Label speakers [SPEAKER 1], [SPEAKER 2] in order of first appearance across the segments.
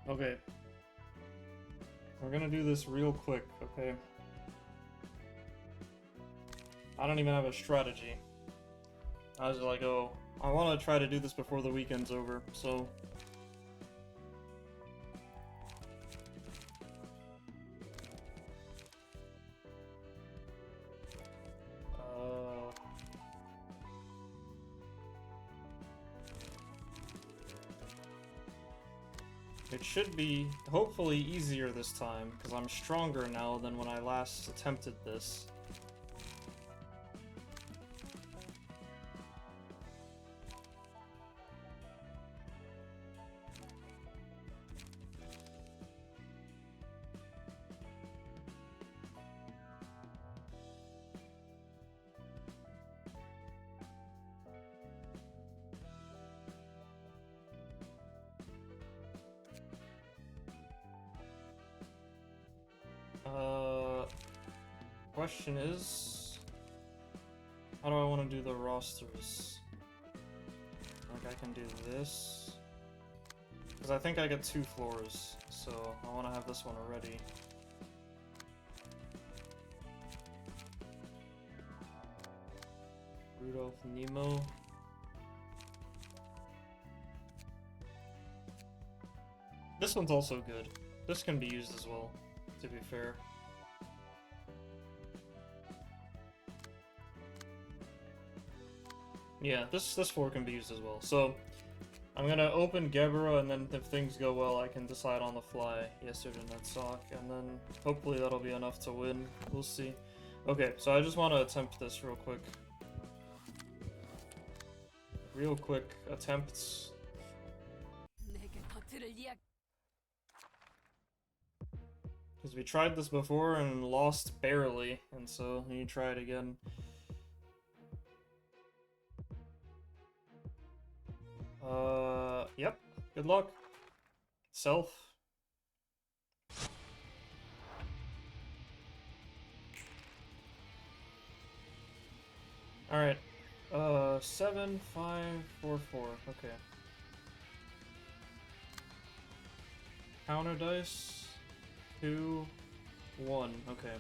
[SPEAKER 1] Okay. We're gonna do this real quick, okay? I don't even have a strategy. I was like, oh, I want to try to do this before the weekend's over, so... It should be, hopefully, easier this time, because I'm stronger now than when I last attempted this. Question is, how do I want to do the rosters? Like, I can do this. Because I think I get 2 floors, so I want to have this one already. Rudolph, Nemo. This one's also good. This can be used as well, to be fair. Yeah, this floor can be used as well. So, I'm gonna open Gebera, and then if things go well, I can decide on the fly. Yes, or net sock, and then hopefully that'll be enough to win. We'll see. Okay, so I just want to attempt this real quick. Real quick attempts. Because we tried this before and lost barely, and so we need to try it again. Yep. Good luck. Self. Alright. 7, 5, 4, 4. Okay. Counter dice. 2, 1. Okay.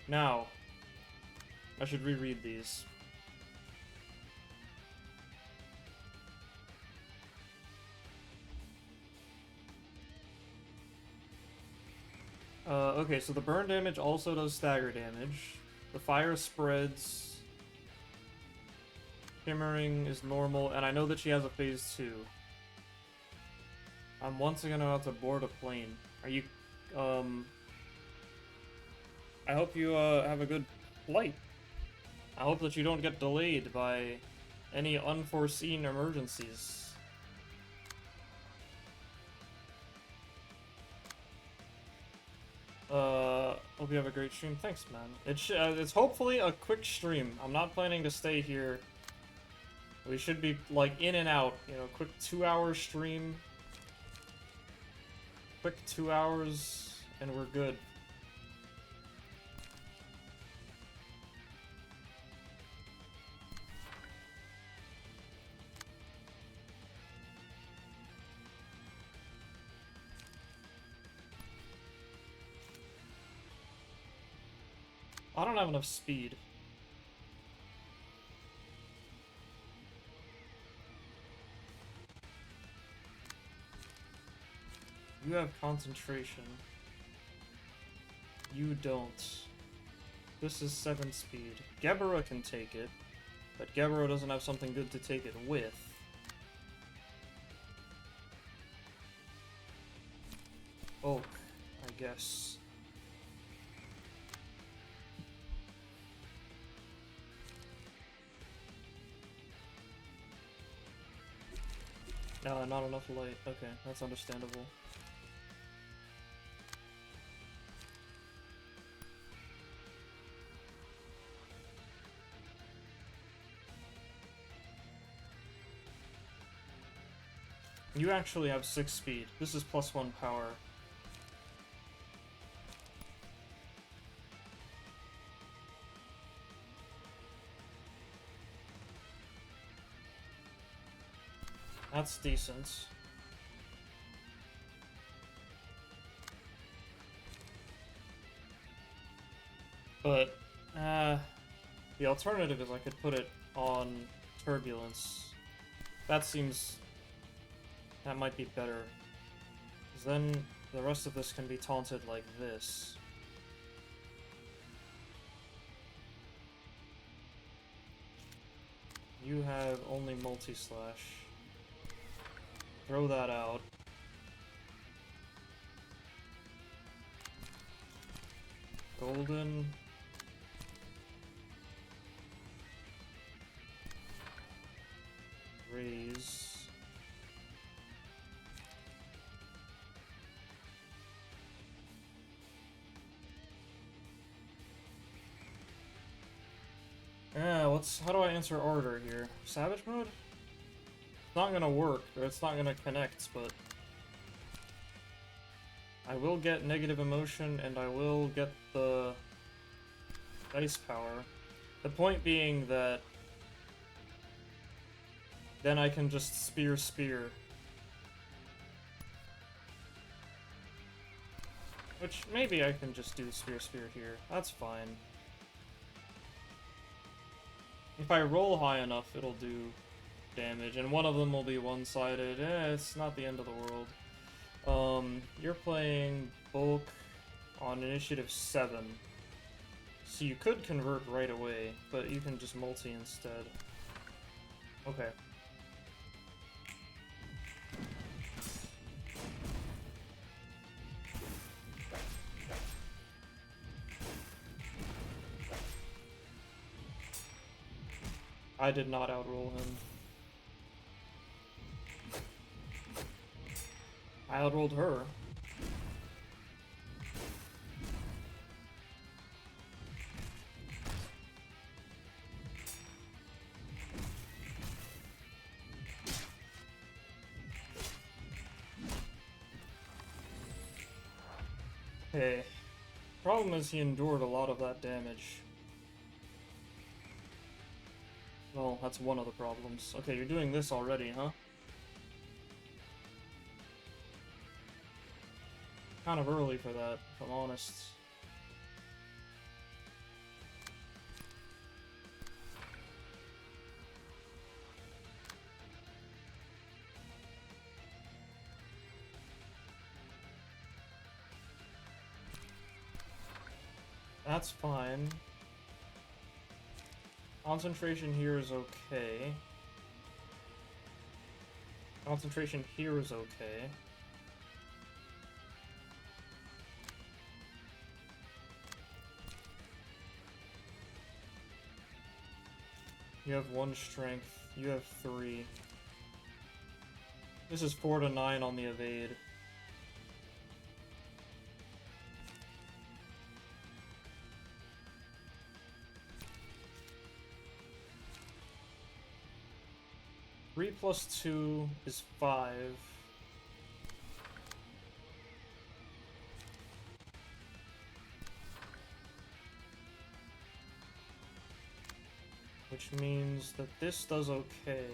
[SPEAKER 1] Now, I should reread these. Okay, so the burn damage also does stagger damage. The fire spreads. Shimmering is normal, and I know that she has a phase 2. I'm once again about to board a plane. Are you, I hope you, have a good flight. I hope that you don't get delayed by any unforeseen emergencies. Hope you have a great stream. Thanks, man. It's hopefully a quick stream. I'm not planning to stay here. We should be, like, in and out. You know, quick 2-hour stream. Quick 2 hours, and we're good. I don't have enough speed. You have concentration. You don't. This is 7 speed. Gebera can take it, but Gebera doesn't have something good to take it with. Oak, I guess. No, not enough light. Okay, that's understandable. You actually have 6 speed. This is +1 power. That's decent. But, the alternative is I could put it on Turbulence. That might be better. Because then the rest of this can be taunted like this. You have only multi-slash. Throw that out. Golden. Raise. Yeah, how do I answer Ardor here? Savage mode? It's not gonna work, or it's not gonna connect, but I will get negative emotion, and I will get the dice power. The point being that then I can just spear. Which, maybe I can just do spear here. That's fine. If I roll high enough, it'll do damage, and one of them will be one-sided. It's not the end of the world. You're playing Bulk on Initiative 7. So you could convert right away, but you can just multi instead. Okay. I did not outroll him. I outrolled her. Okay. Problem is he endured a lot of that damage. Well, that's one of the problems. Okay, you're doing this already, huh? Kind of early for that, if I'm honest. That's fine. Concentration here is okay. Concentration here is okay. You have 1 strength. You have 3. This is 4 to 9 on the evade. Three plus 2 is 5. Which means that this does okay.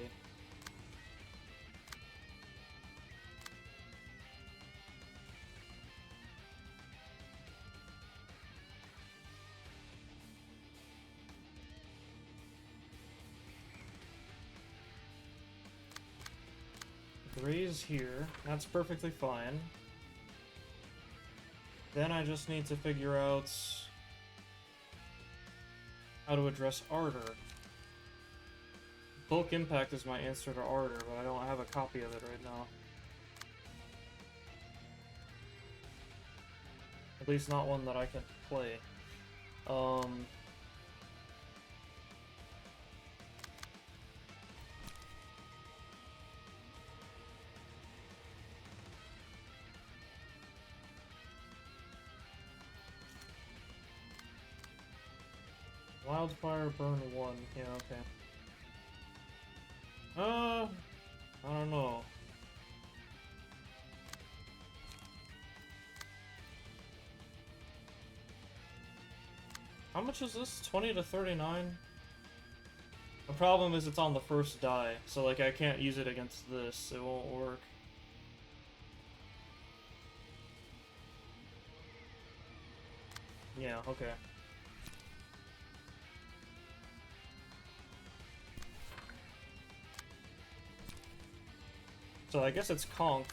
[SPEAKER 1] Raise here. That's perfectly fine. Then I just need to figure out how to address Ardor. Bulk Impact is my answer to Ardor, but I don't have a copy of it right now. At least not one that I can play. Wildfire, burn 1. Yeah, okay. I don't know. How much is this? 20 to 39? The problem is it's on the first die, so like I can't use it against this. It won't work. Yeah, okay. So I guess it's Conk.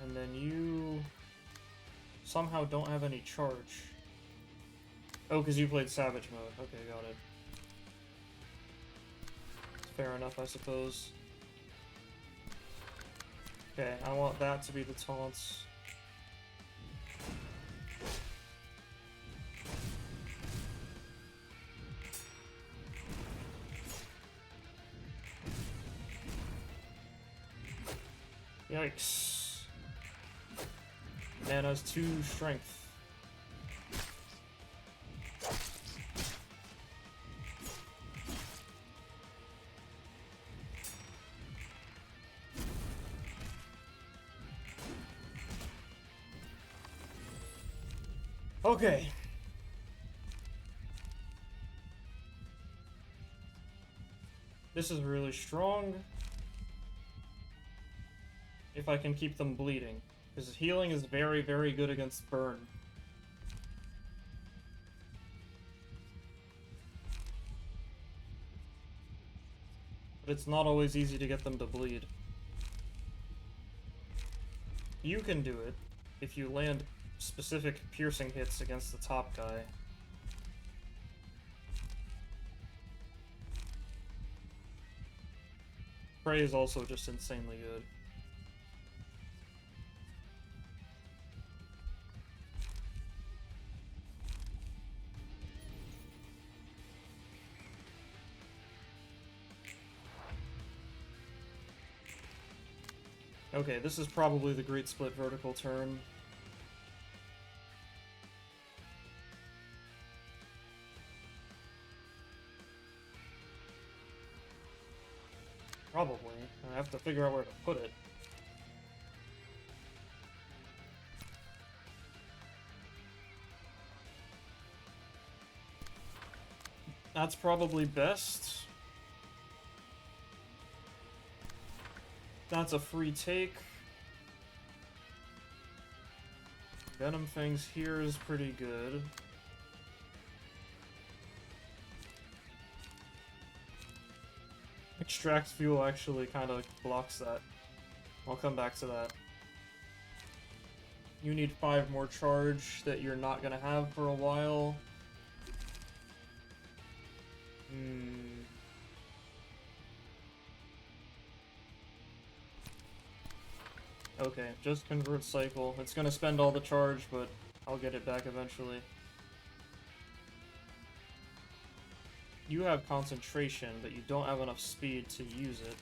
[SPEAKER 1] And then you somehow don't have any charge. Oh, because you played Savage mode. Okay, got it. Fair enough, I suppose. Okay, I want that to be the taunts. Yikes. Man has 2 strength. Okay. This is really strong. If I can keep them bleeding. Because healing is very, very good against burn. But it's not always easy to get them to bleed. You can do it if you land specific piercing hits against the top guy. Prey is also just insanely good. Okay, this is probably the Great Split vertical turn. Probably. I have to figure out where to put it. That's probably best. That's a free take. Venom Fangs here is pretty good. Extract Fuel actually kind of blocks that. I'll come back to that. You need 5 more charge that you're not gonna have for a while. Okay, just convert cycle. It's gonna spend all the charge, but I'll get it back eventually. You have concentration, but you don't have enough speed to use it.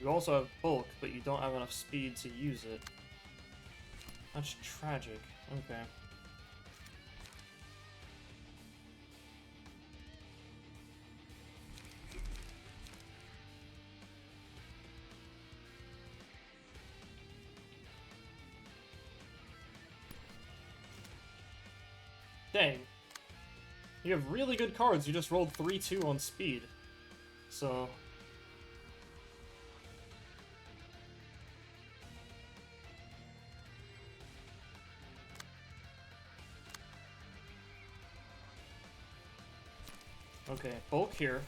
[SPEAKER 1] You also have bulk, but you don't have enough speed to use it. That's tragic. Okay. Dang. You have really good cards. You just rolled 3-2 on speed. So... Okay, bulk here.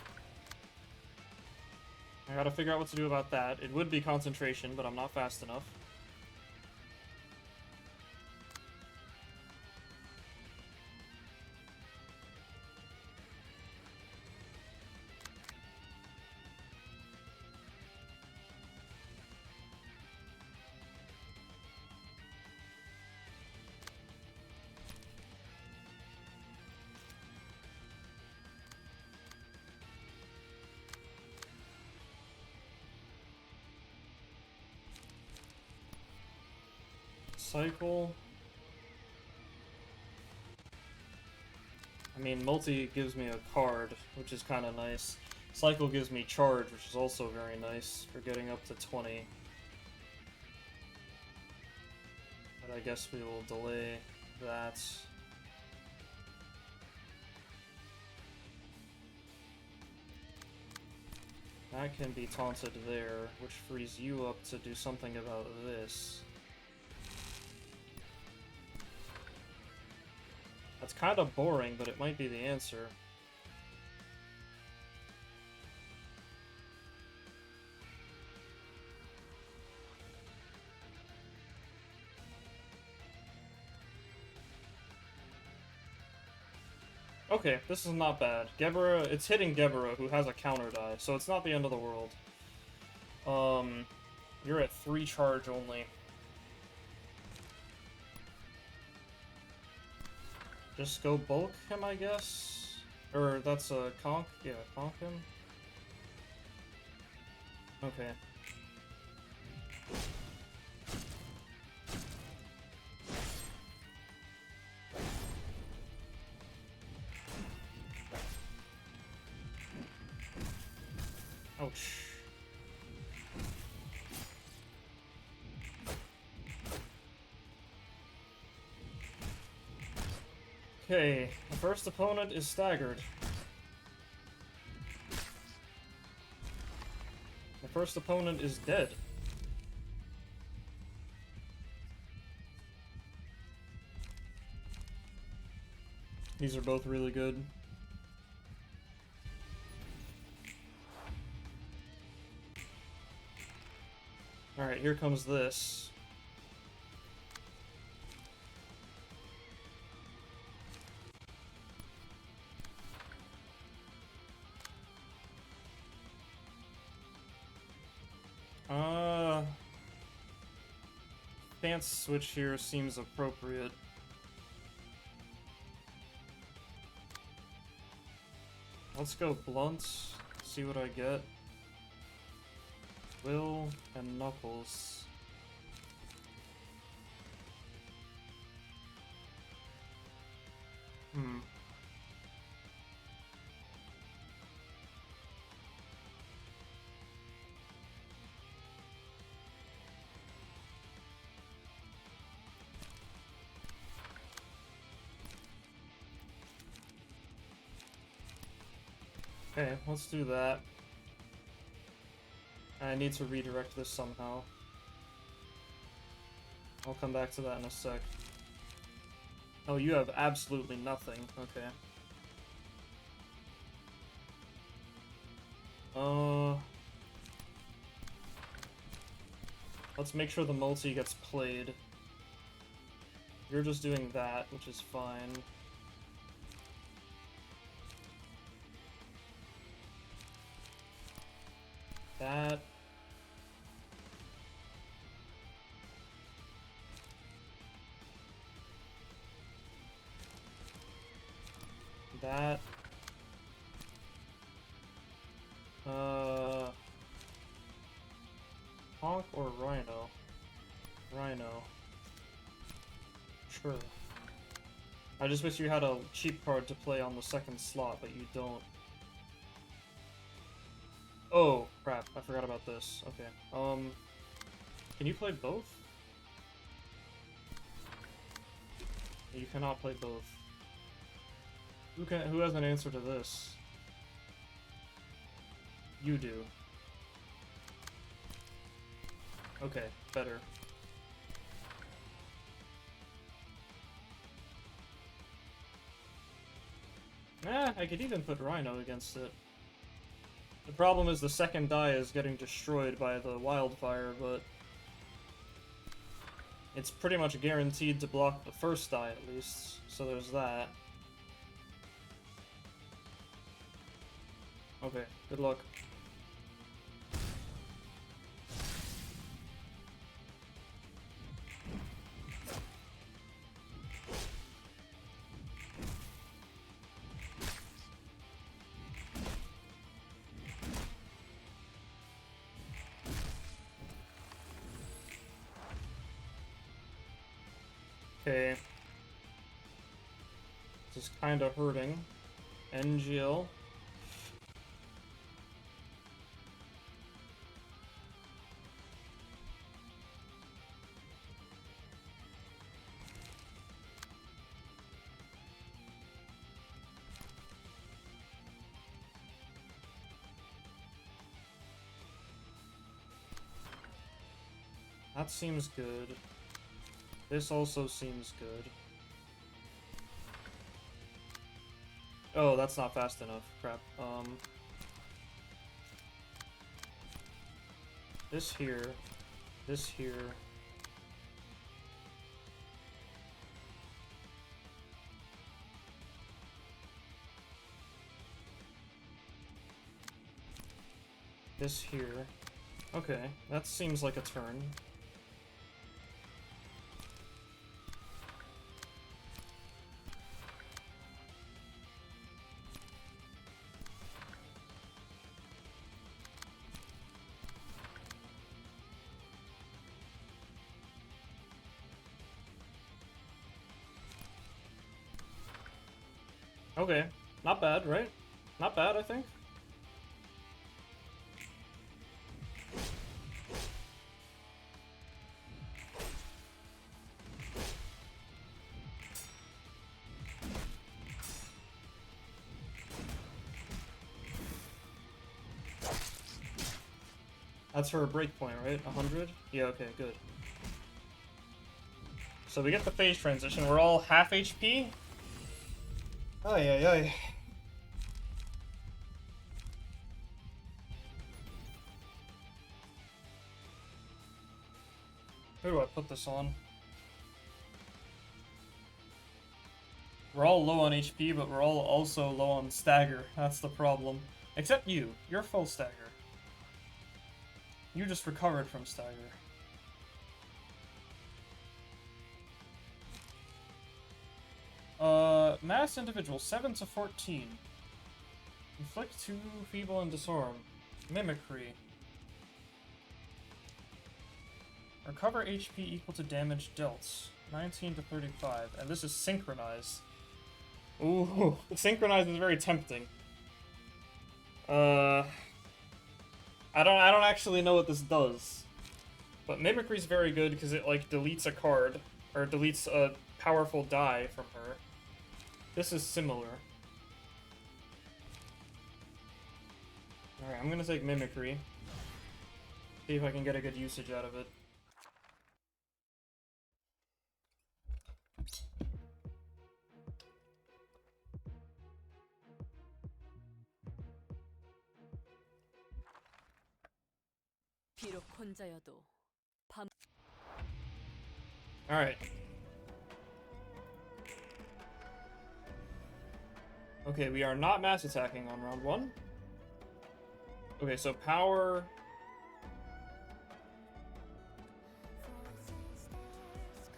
[SPEAKER 1] I gotta figure out what to do about that. It would be concentration, but I'm not fast enough. Cycle. I mean, multi gives me a card, which is kind of nice. Cycle gives me charge, which is also very nice for getting up to 20. But I guess we will delay that. That can be taunted there, which frees you up to do something about this. That's kind of boring, but it might be the answer. Okay, this is not bad. Gebera, it's hitting Gebera, who has a counter die, so it's not the end of the world. You're at 3 charge only. Just go bulk him, I guess? Or that's a conk? Yeah, conk him. Okay. Ouch. Okay, the first opponent is staggered. The first opponent is dead. These are both really good. Alright, here comes this. Stance switch here seems appropriate. Let's go blunts, see what I get. Will and Knuckles. Okay, let's do that. I need to redirect this somehow. I'll come back to that in a sec. Oh, you have absolutely nothing. Okay. Let's make sure the multi gets played. You're just doing that, which is fine. That. That. Honk or Rhino? Rhino. Sure. I just wish you had a cheap card to play on the second slot, but you don't. Oh, crap. I forgot about this. Okay. Can you play both? You cannot play both. Who has an answer to this? You do. Okay, better. I could even put Rhino against it. The problem is the second die is getting destroyed by the wildfire, but it's pretty much guaranteed to block the first die at least, so there's that. Okay, good luck. Okay. This is kinda hurting. NGL. That seems good. This also seems good. Oh, that's not fast enough. Crap. This here. This here. this here. Okay, that seems like a turn. Okay, not bad, right? Not bad, I think. That's her breakpoint, right? 100? Yeah, okay, good. So we get the phase transition. We're all half HP. Ay, ay, ay. Who do I put this on? We're all low on HP, but we're all also low on stagger. That's the problem. Except you. You're full stagger. You just recovered from stagger. Mass individual, 7 to 14. Inflict 2 feeble and disarm. Mimicry. Recover HP equal to damage dealt. 19 to 35. And this is synchronized. Ooh, synchronized is very tempting. I don't actually know what this does. But Mimicry is very good because it like deletes a card or deletes a powerful die from her. This is similar. Alright, I'm gonna take Mimicry. See if I can get a good usage out of it. Alright. Okay, we are not mass attacking on round 1. Okay, so power...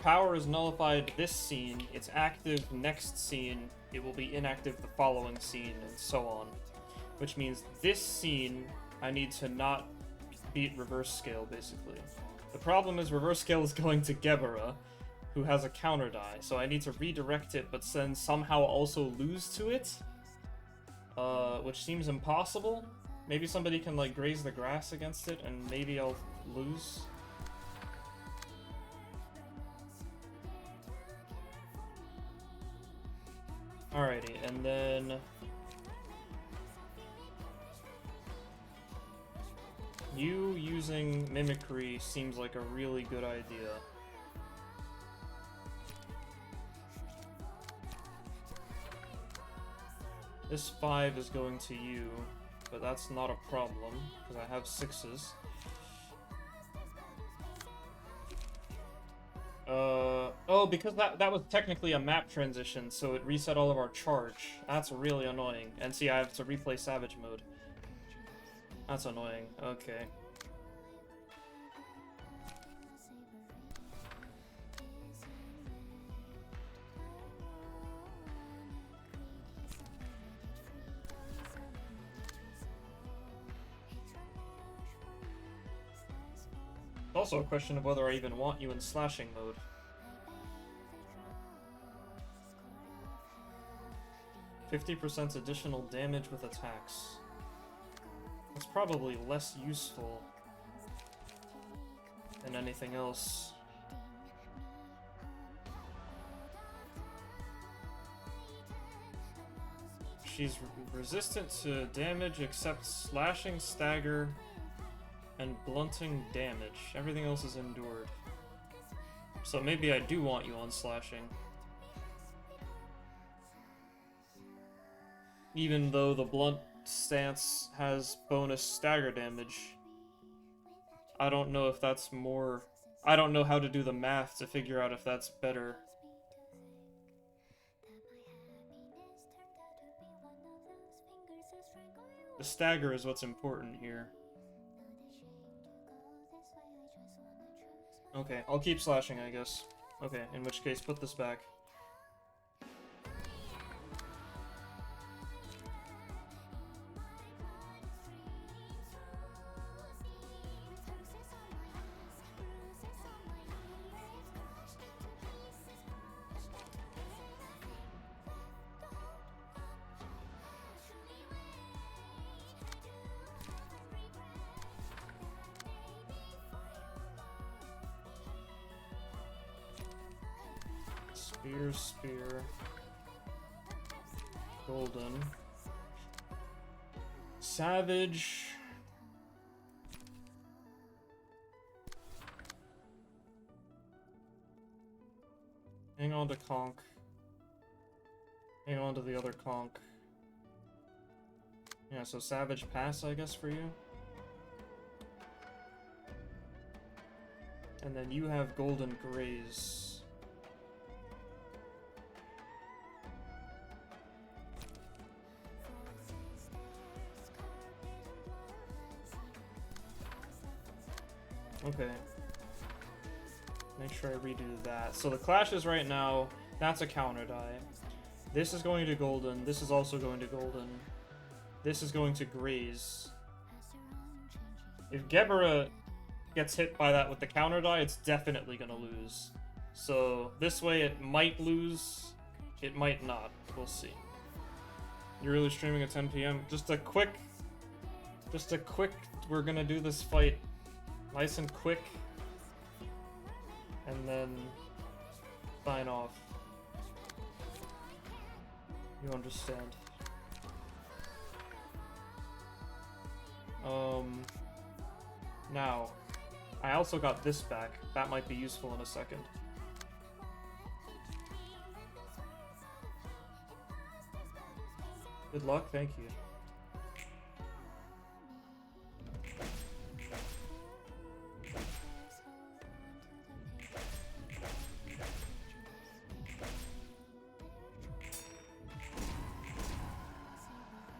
[SPEAKER 1] Power is nullified this scene, it's active next scene, it will be inactive the following scene, and so on. Which means this scene, I need to not beat reverse scale, basically. The problem is reverse scale is going to Gebera, who has a counter die, so I need to redirect it, but then somehow also lose to it? Which seems impossible. Maybe somebody can, like, graze the grass against it, and maybe I'll lose. Alrighty, and then... You using Mimicry seems like a really good idea. This 5 is going to you, but that's not a problem, because I have 6s. Oh, because that was technically a map transition, so it reset all of our charge. That's really annoying. And see, I have to replay Savage Mode. That's annoying. Okay. It's also a question of whether I even want you in slashing mode. %50 additional damage with attacks. It's probably less useful than anything else. She's resistant to damage except slashing, stagger, and blunting damage. Everything else is endured. So maybe I do want you on slashing. Even though the blunt stance has bonus stagger damage. I don't know if that's more... I don't know how to do the math to figure out if that's better. The stagger is what's important here. Okay, I'll keep slashing, I guess. Okay, in which case, put this back. Spear. Golden. Savage. Hang on to Conk. Hang on to the other Conk. Yeah, so Savage pass, I guess, for you. And then you have Golden Graze. Okay. Make sure I redo that. So the clashes right now, that's a counter die. This is going to Golden. This is also going to Golden. This is going to Graze. If Gebera gets hit by that with the counter die, it's definitely going to lose. So this way it might lose. It might not. We'll see. You're really streaming at 10 p.m.? Just a quick, we're going to do this fight nice and quick, and then sign off. You understand. Now, I also got this back. That might be useful in a second. Good luck, thank you.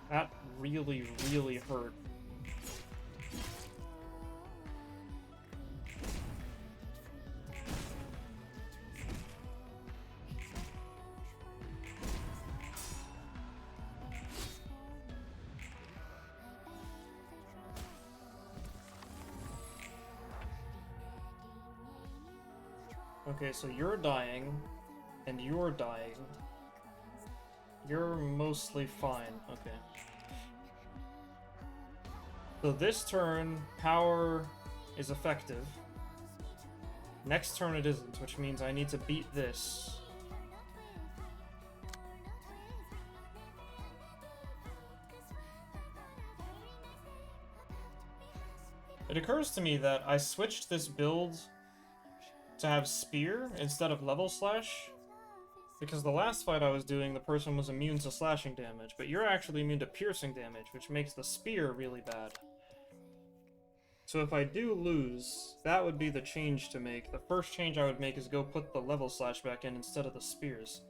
[SPEAKER 1] That really, really hurt. Okay, so you're dying, and you're dying. You're mostly fine, okay. So this turn, power is effective. Next turn it isn't, which means I need to beat this. It occurs to me that I switched this build to have Spear instead of Level Slash, because the last fight I was doing, the person was immune to slashing damage, but you're actually immune to piercing damage, which makes the Spear really bad. So if I do lose, that would be the change to make. The first change I would make is go put the Level Slash back in instead of the Spears.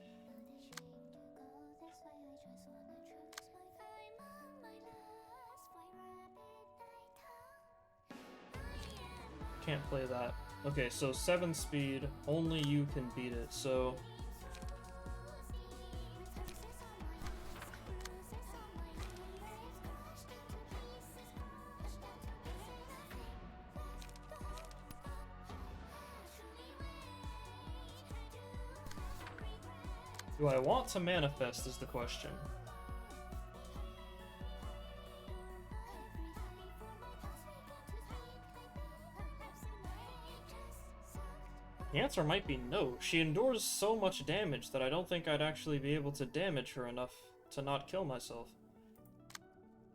[SPEAKER 1] Can't play that. Okay, so 7 speed, only you can beat it, so... Do I want to manifest is the question. The answer might be no. She endures so much damage that I don't think I'd actually be able to damage her enough to not kill myself.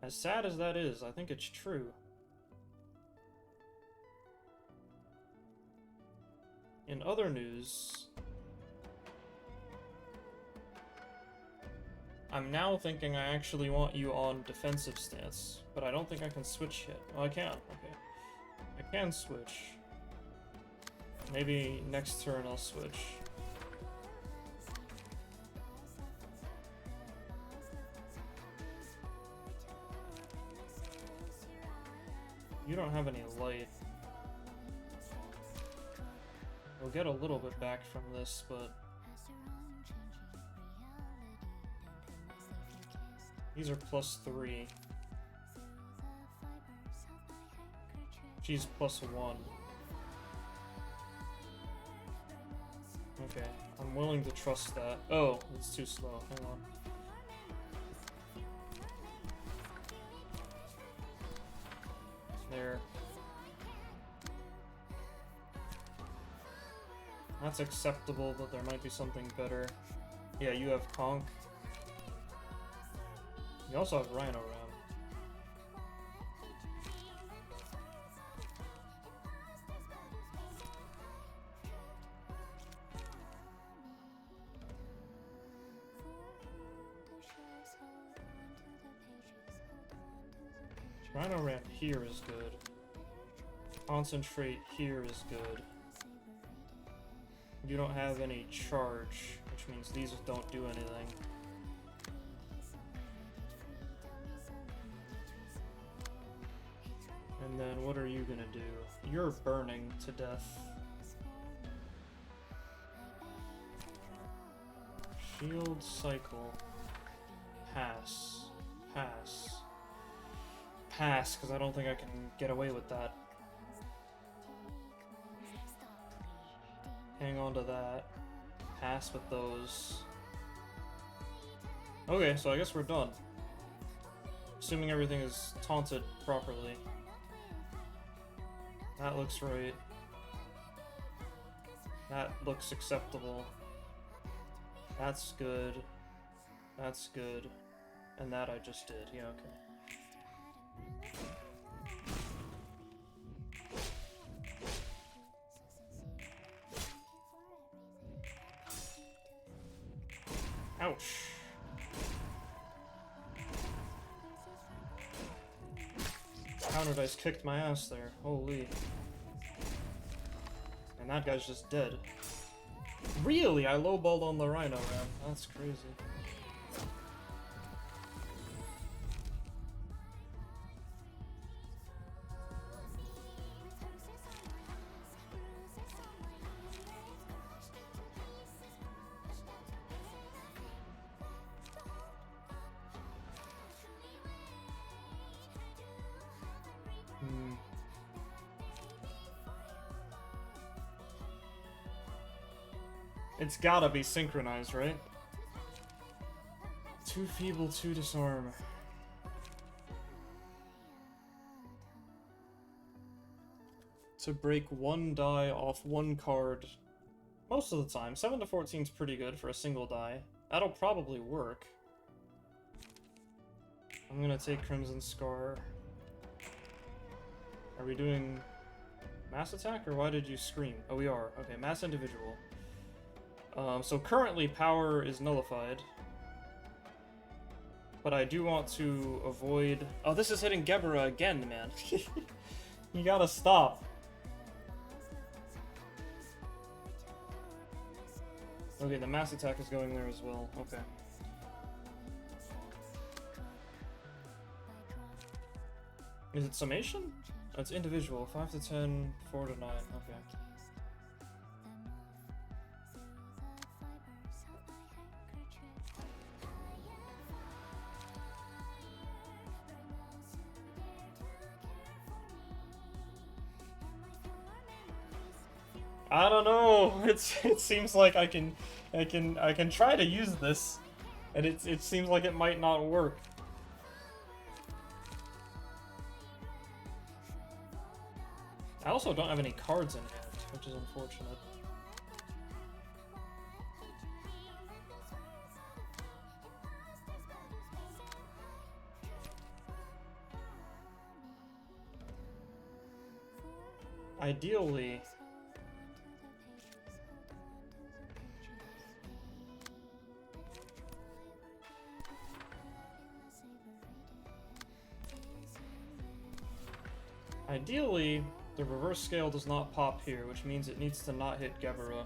[SPEAKER 1] As sad as that is, I think it's true. In other news, I'm now thinking I actually want you on defensive stance, but I don't think I can switch yet. Oh, I can. Okay. I can switch. Maybe next turn I'll switch. You don't have any light. We'll get a little bit back from this, but these are +3. She's +1. Okay, I'm willing to trust that. Oh, it's too slow. Hang on. There. That's acceptable, but there might be something better. Yeah, you have Conk. You also have Rhino Ram. Rhino Ram here is good. Concentrate here is good. You don't have any charge, which means these don't do anything. And then what are you gonna do? You're burning to death. Shield cycle. Pass. Pass. Pass, because I don't think I can get away with that. Hang on to that. Pass with those. Okay, so I guess we're done. Assuming everything is taunted properly. That looks right. That looks acceptable. That's good. That's good. And that I just did. Yeah, okay. Ouch. Counter dice kicked my ass there. Holy. And that guy's just dead. Really? I lowballed on the Rhino Ram. That's crazy. It's gotta be synchronized, right? Too feeble to disarm. To break one die off one card most of the time. 7 to 14 is pretty good for a single die. That'll probably work. I'm gonna take Crimson Scar. Are we doing mass attack, or why did you scream? Oh, we are. Okay, mass individual. So currently power is nullified. But I do want to avoid... Oh, this is hitting Gebera again, man. You gotta stop. Okay, the mass attack is going there as well. Okay. Is it summation? Oh, it's individual. 5 to 10, 4 to 9. Okay. I don't know. It seems like I can try to use this, and it seems like it might not work. I also don't have any cards in hand, which is unfortunate. Ideally, the reverse scale does not pop here, which means it needs to not hit Gebera.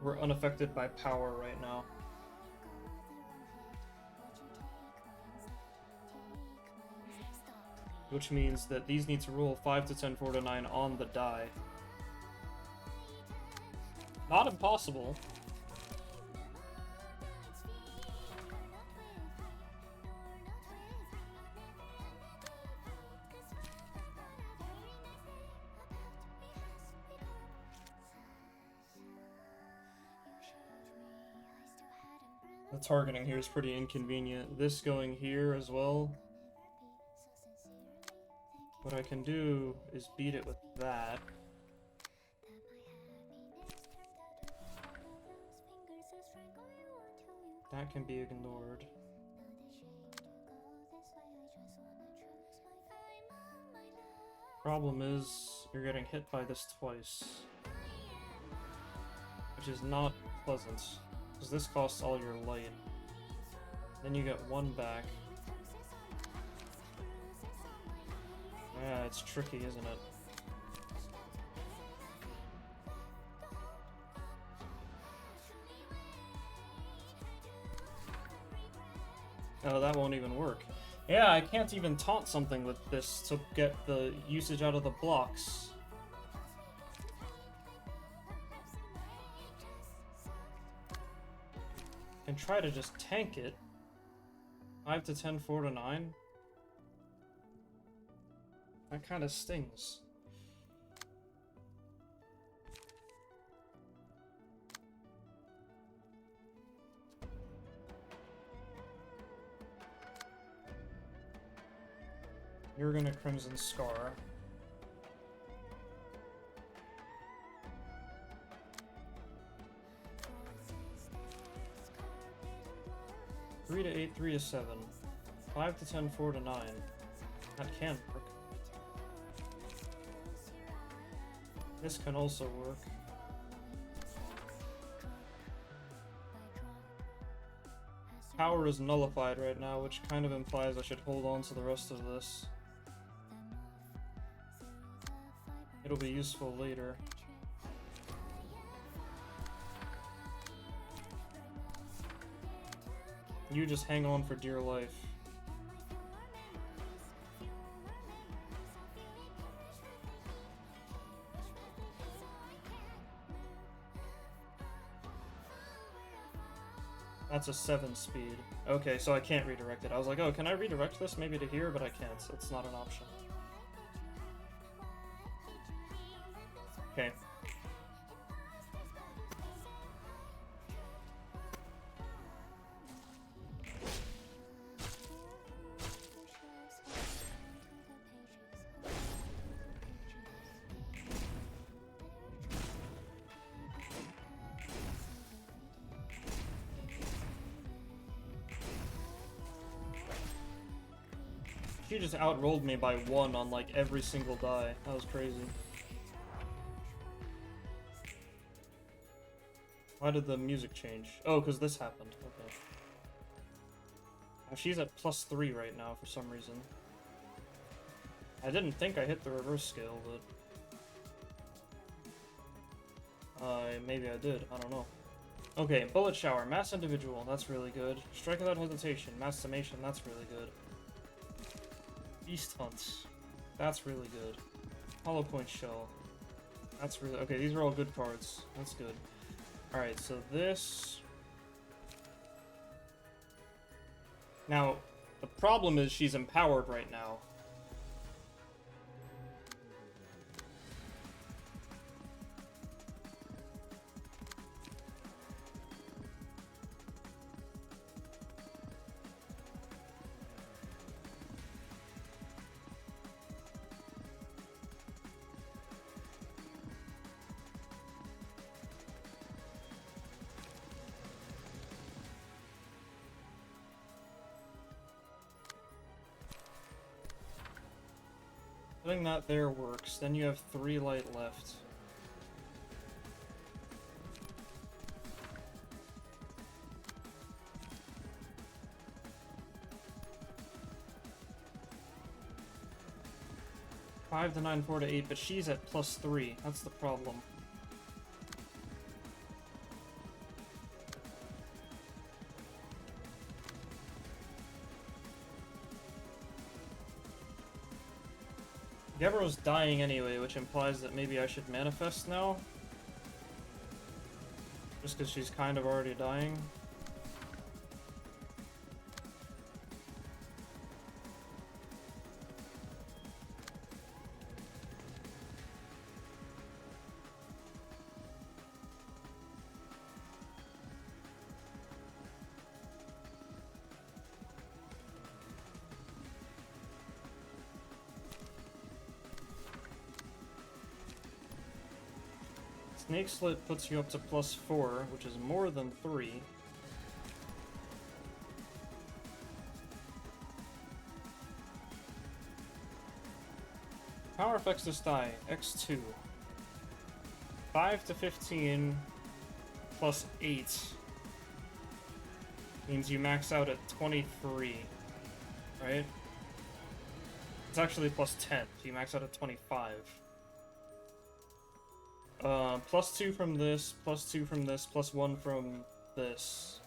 [SPEAKER 1] We're unaffected by power right now. Which means that these need to roll 5 to 10, 4 to 9 on the die. Not impossible. The targeting here is pretty inconvenient. This going here as well. What I can do is beat it with that. That can be ignored. Problem is, you're getting hit by this twice. Which is not pleasant. Because this costs all your light. Then you get one back. Yeah, it's tricky, isn't it? Oh, that won't even work. Yeah, I can't even taunt something with this to get the usage out of the blocks. I can try to just tank it. 5 to 10, 4 to 9. That kind of stings. You're gonna Crimson Scar. Three to 8, 3 to 7. 5 to 10, 4 to 9. That can work. This can also work. Power is nullified right now, which kind of implies I should hold on to the rest of this. It'll be useful later. You just hang on for dear life. That's a 7 speed. Okay, so I can't redirect it. I was like, oh, can I redirect this maybe to here? But I can't. It's not an option. Okay. She just outrolled me by 1 on like every single die. That was crazy. Why did the music change? Oh, because this happened. Okay. Now she's at +3 right now for some reason. I didn't think I hit the reverse scale, but... maybe I did. I don't know. Okay, Bullet Shower. Mass Individual. That's really good. Strike Without Hesitation. Mass Summation. That's really good. Beast Hunts. That's really good. Hollow Point Shell. That's really... Okay, these are all good cards. That's good. Alright, so this... Now, the problem is she's empowered right now. Putting that there works. Then you have 3 light left. Five to 9, 4 to 8, but she's at +3. That's the problem. Gebro's dying anyway, which implies that maybe I should manifest now. Just because she's kind of already dying. Snake Slit puts you up to +4, which is more than 3. Power effects this die, X2. 5 to 15 plus 8 means you max out at 23, right? It's actually +10, so you max out at 25. +2 from this, +2 from this, +1 from this.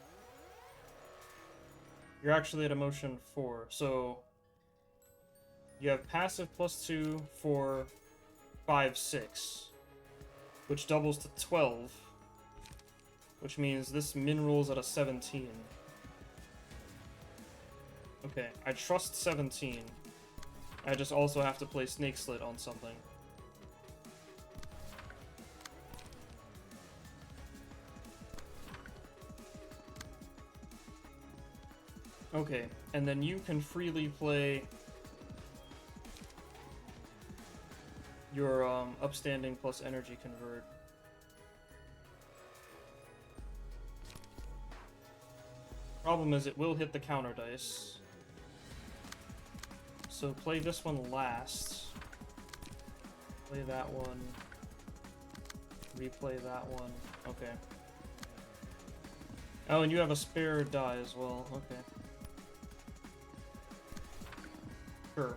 [SPEAKER 1] You're actually at emotion 4, so you have passive +2, 4, 5, 6, which doubles to 12, which means this min rolls at a 17. Okay, I trust 17. I just also have to play Snake Slit on something. Okay, and then you can freely play your upstanding plus energy convert. Problem is it will hit the counter dice. So play this one last. Play that one. Replay that one. Okay. Oh, and you have a spare die as well. Okay. Sure.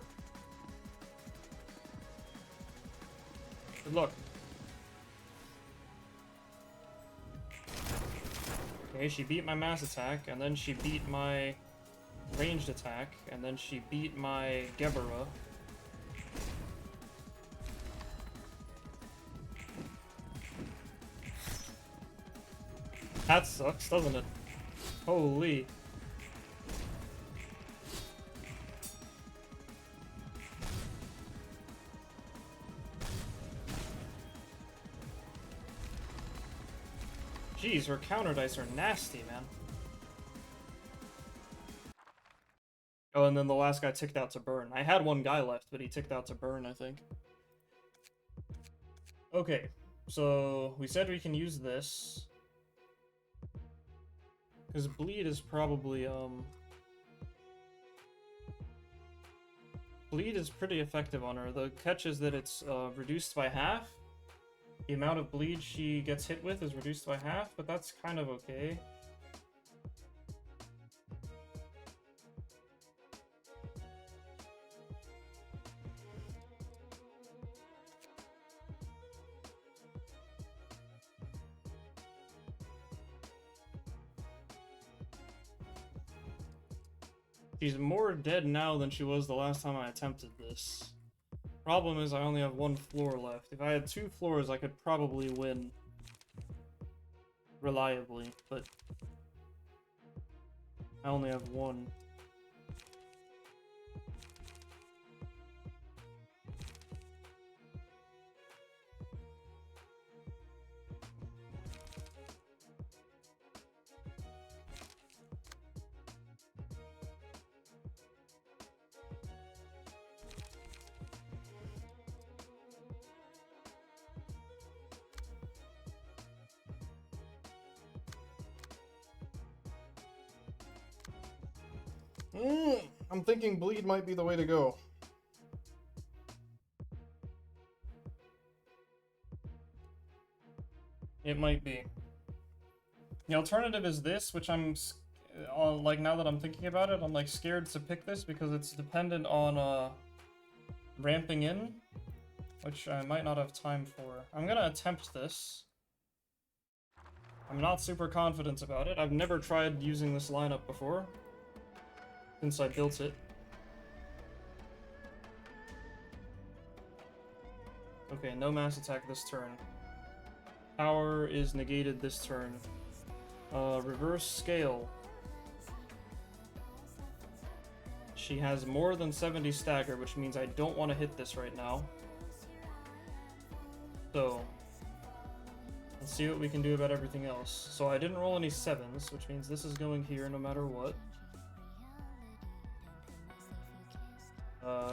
[SPEAKER 1] Good luck. Okay, she beat my mass attack, and then she beat my ranged attack, and then she beat my Gebera. That sucks, doesn't it? Holy. Jeez, her counter dice are nasty, man. Oh, and then the last guy ticked out to burn. I had one guy left, but he ticked out to burn, I think. Okay, so we said we can use this. Because bleed is probably, bleed is pretty effective on her. The catch is that it's reduced by half. The amount of bleed she gets hit with is reduced by half, but that's kind of okay. She's more dead now than she was the last time I attempted this. Problem is I only have one floor left. If I had 2 floors, I could probably win reliably, but I only have 1. I'm thinking bleed might be the way to go. It might be. The alternative is this, which I'm, like, now that I'm thinking about it, I'm, like, scared to pick this because it's dependent on, ramping in, which I might not have time for. I'm gonna attempt this. I'm not super confident about it. I've never tried using this lineup before since I built it. Okay, no mass attack this turn. Power is negated this turn. Reverse scale. She has more than 70 stagger, which means I don't want to hit this right now. So, let's see what we can do about everything else. So I didn't roll any 7s, which means this is going here no matter what.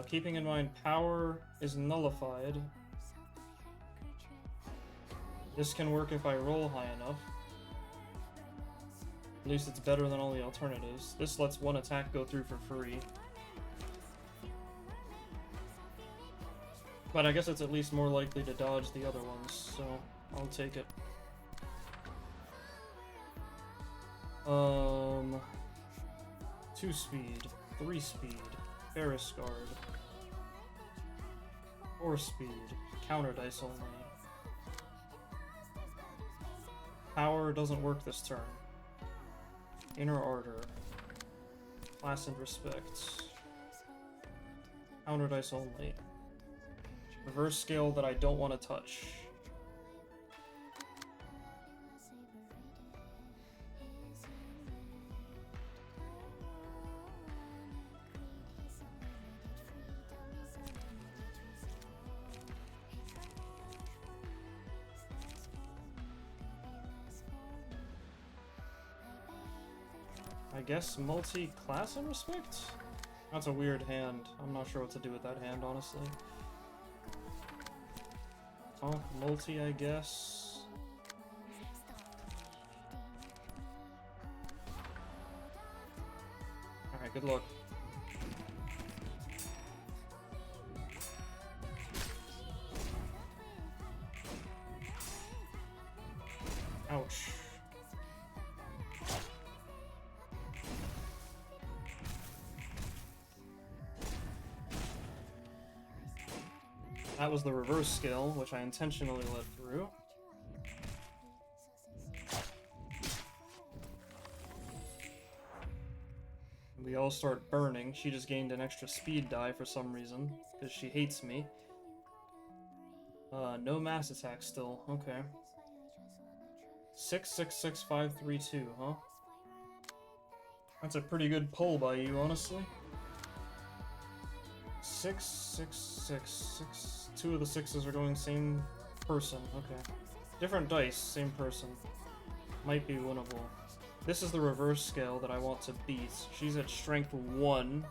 [SPEAKER 1] Keeping in mind power is nullified. This can work if I roll high enough. At least it's better than all the alternatives. This lets one attack go through for free. But I guess it's at least more likely to dodge the other ones, so I'll take it. 2 speed, 3 speed, Ferris Guard, 4 speed, counter dice only. Power doesn't work this turn. Inner Ardor, class and respect, counter dice only. Reverse scale that I don't want to touch. I guess multi-class and respect? That's a weird hand. I'm not sure what to do with that hand, honestly. Tonk multi, I guess. Alright, good luck. Ouch. That was the reverse skill, which I intentionally let through. We all start burning. She just gained an extra speed die for some reason, because she hates me. No mass attack still. Okay. 6666532, huh? That's a pretty good pull by you, honestly. 66666. 2 of the 6s are going same person. Okay. Different dice, same person. Might be winnable. This is the reverse scale that I want to beat. She's at strength 1.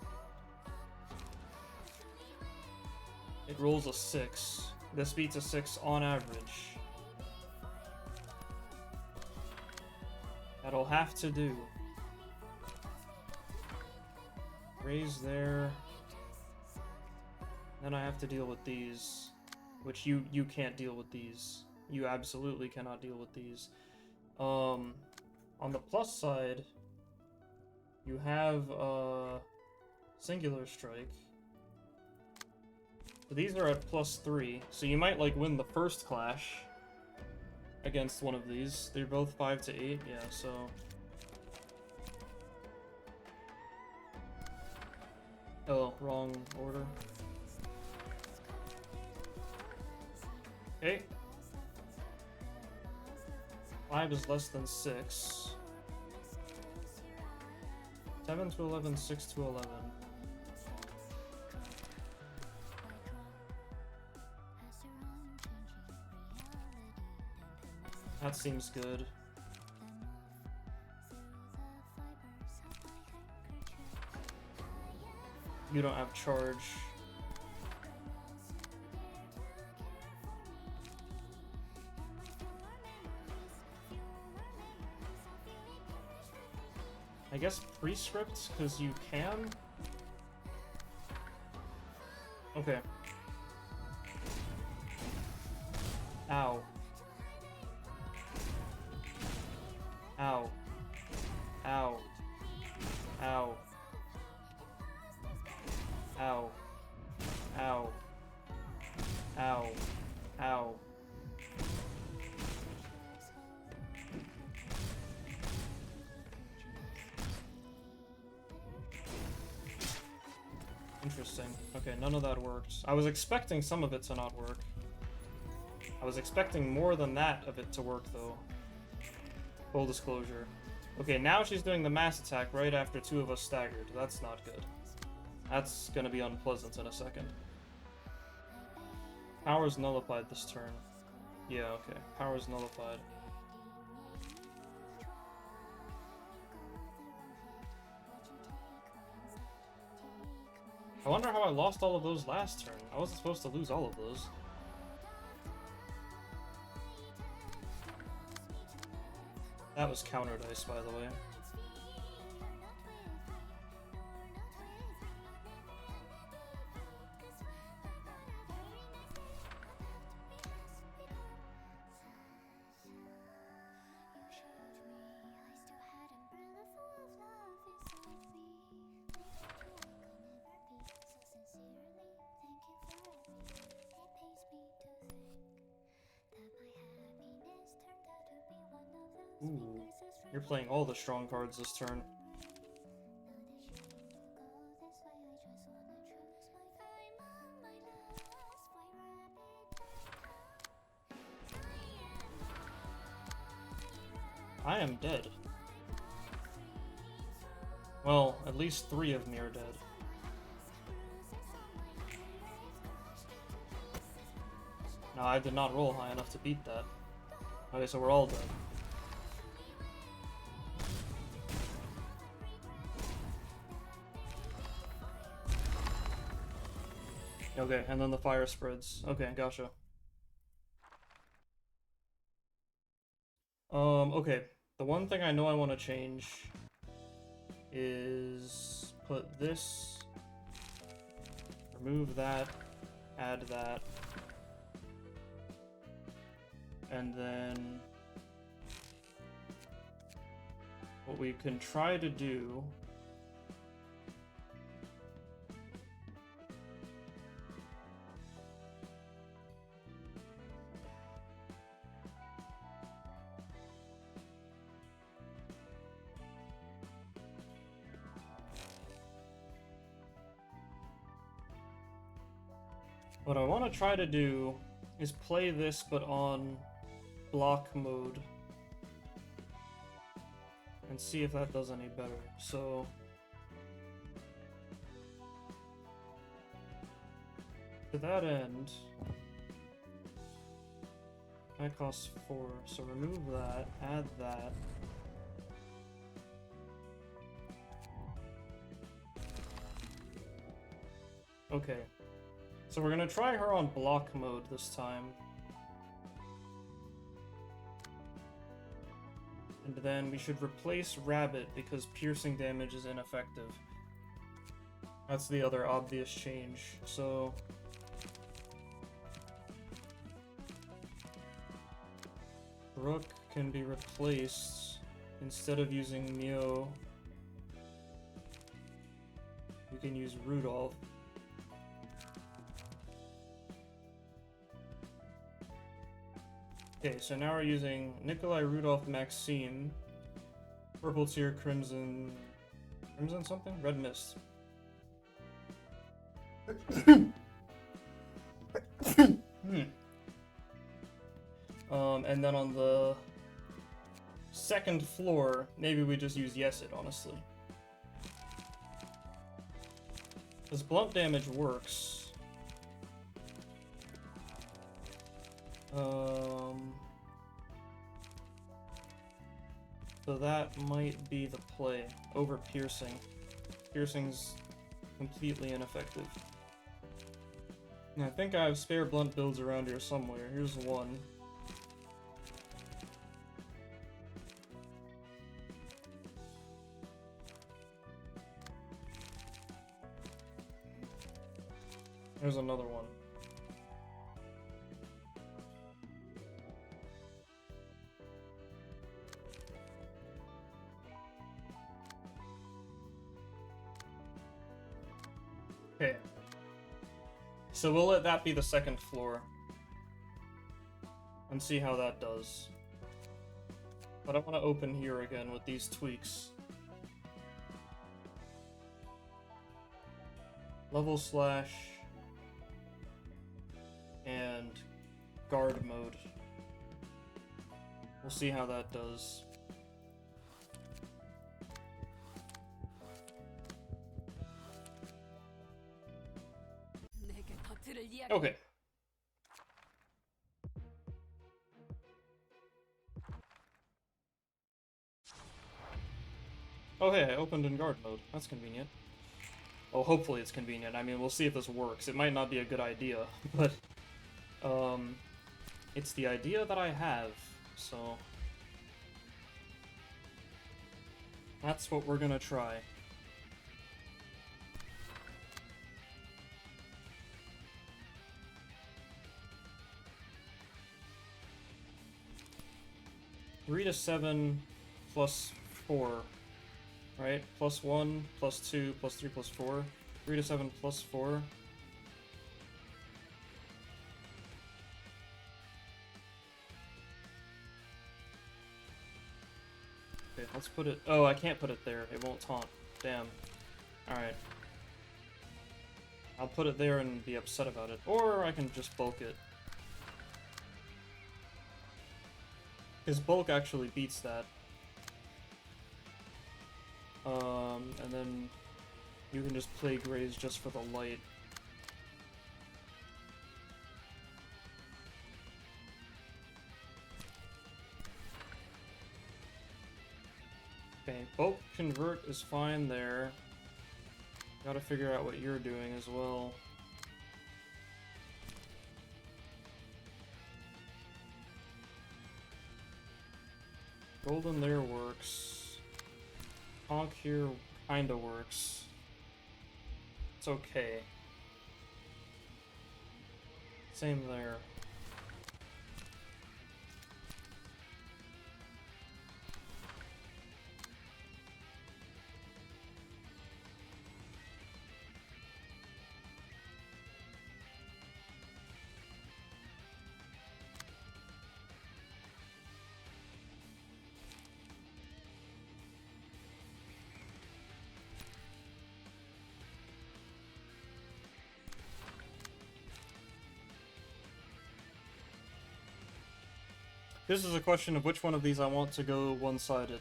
[SPEAKER 1] It rolls a 6. This beats a 6 on average. That'll have to do. Raise there. Then I have to deal with these, which you can't deal with these. You absolutely cannot deal with these. On the plus side, you have Singular Strike. So these are at +3, so you might like win the first clash against one of these. They're both 5 to 8, yeah, so. Oh, wrong order. Okay. 5 is less than 6. 7 to 11, 6 to 11. That seems good. You don't have charge. I guess prescript, because you can? Okay. Ow. Ow. Ow. Ow. Ow. Ow. Ow. Ow. Interesting. Okay, none of that worked. I was expecting some of it to not work. was expecting more than that of it to work, though. Full disclosure. Okay, now she's doing the mass attack right after two of us staggered. That's not good. That's gonna be unpleasant in a second. Power's nullified this turn. Yeah, okay. Power's nullified. I wonder how I lost all of those last turn. I wasn't supposed to lose all of those. That was counter dice, by the way. Ooh, you're playing all the strong cards this turn. I am dead. Well, at least 3 of me are dead. No, I did not roll high enough to beat that. Okay, so we're all dead. Okay, and then the fire spreads. Okay, gotcha. Okay. The one thing I know I want to change is put this, remove that, add that, and then what we can try to do what I want to try to do is play this but on block mode and see if that does any better. So to that end, that costs 4, so remove that, add that. Okay. So we're gonna try her on block mode this time. And then we should replace Rabbit because piercing damage is ineffective. That's the other obvious change. So Rook can be replaced. Instead of using Neo, we can use Rudolph. Okay, so now we're using Nikolai, Rudolph, Maxime, Purple Tear, Crimson something? Red Mist. And then on the second floor, maybe we just use Yesit, honestly. Because blunt damage works. So that might be the play over piercing. Piercing's completely ineffective. And I think I have spare blunt builds around here somewhere. Here's one. There's another one. Okay. So we'll let that be the second floor. And see how that does. But I want to open here again with these tweaks. Level slash and guard mode. We'll see how that does. Okay. Oh hey, I opened in guard mode. That's convenient. Well, hopefully it's convenient. I mean, we'll see if this works. It might not be a good idea, but it's the idea that I have, so that's what we're gonna try. Three to 7 plus 4, right? Plus 1, plus 2, plus 3, plus 4. 3 to 7 plus 4. Okay, let's put it... Oh, I can't put it there. It won't taunt. Damn. Alright. I'll put it there and be upset about it. Or I can just bulk it. His bulk actually beats that. And then you can just play Graze just for the light. Okay, bulk convert is fine there. Gotta figure out what you're doing as well. Golden there works. Honk here kinda works. It's okay. Same there. This is a question of which one of these I want to go one-sided.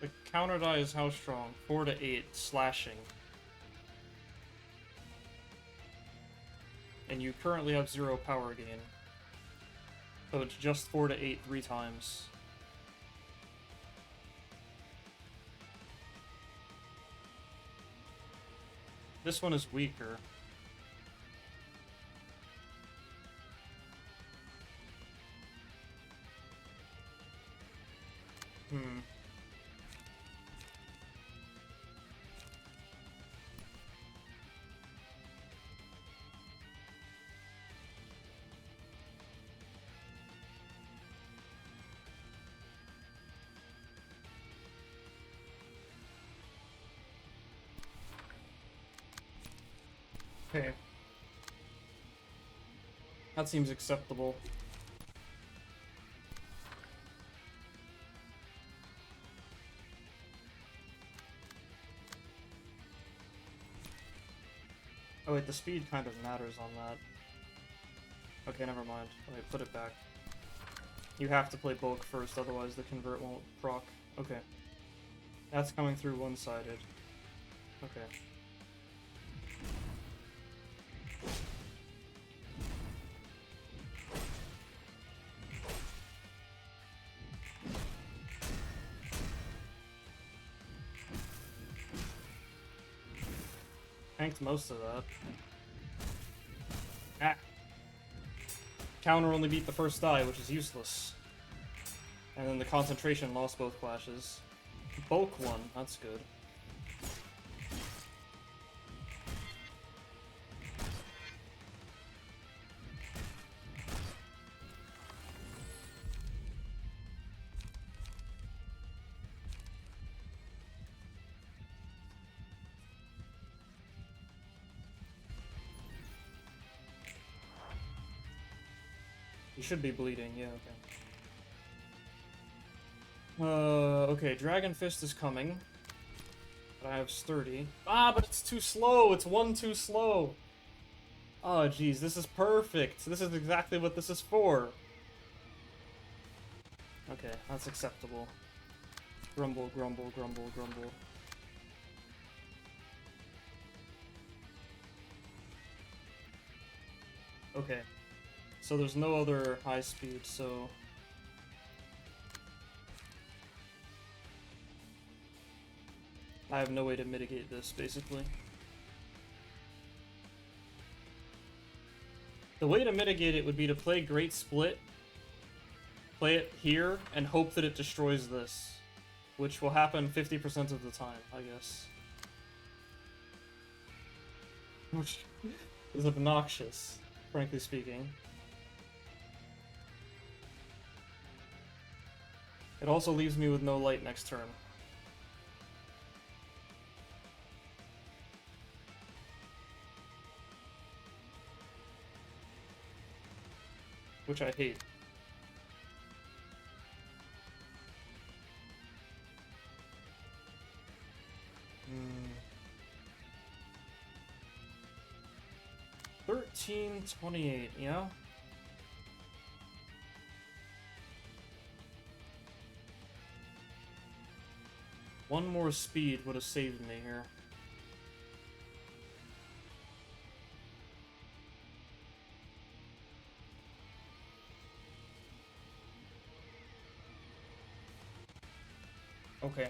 [SPEAKER 1] The counter die is how strong? 4 to 8, slashing. And you currently have 0 power gain. So it's just 4 to 8 3 times. This one is weaker. Okay. That seems acceptable. Oh wait, the speed kind of matters on that. Okay, never mind. Wait, put it back. You have to play bulk first, otherwise the convert won't proc. Okay. That's coming through one-sided. Okay. Tanked most of that. Ah! Counter only beat the first die, which is useless. And then the concentration lost both clashes. Bulk won, that's good. You should be bleeding, yeah, okay. Okay, Dragon Fist is coming. But I have Sturdy. Ah, but it's too slow! It's one too slow! Oh, geez, this is perfect. This is exactly what this is for. Okay, that's acceptable. Grumble, grumble, grumble, grumble. Okay. So there's no other high speed, so... I have no way to mitigate this, basically. The way to mitigate it would be to play Great Split, play it here, and hope that it destroys this. Which will happen 50% of the time, I guess. Which is obnoxious, frankly speaking. It also leaves me with no light next turn. Which I hate. Hmm. 1328, yeah? One more speed would have saved me here. Okay.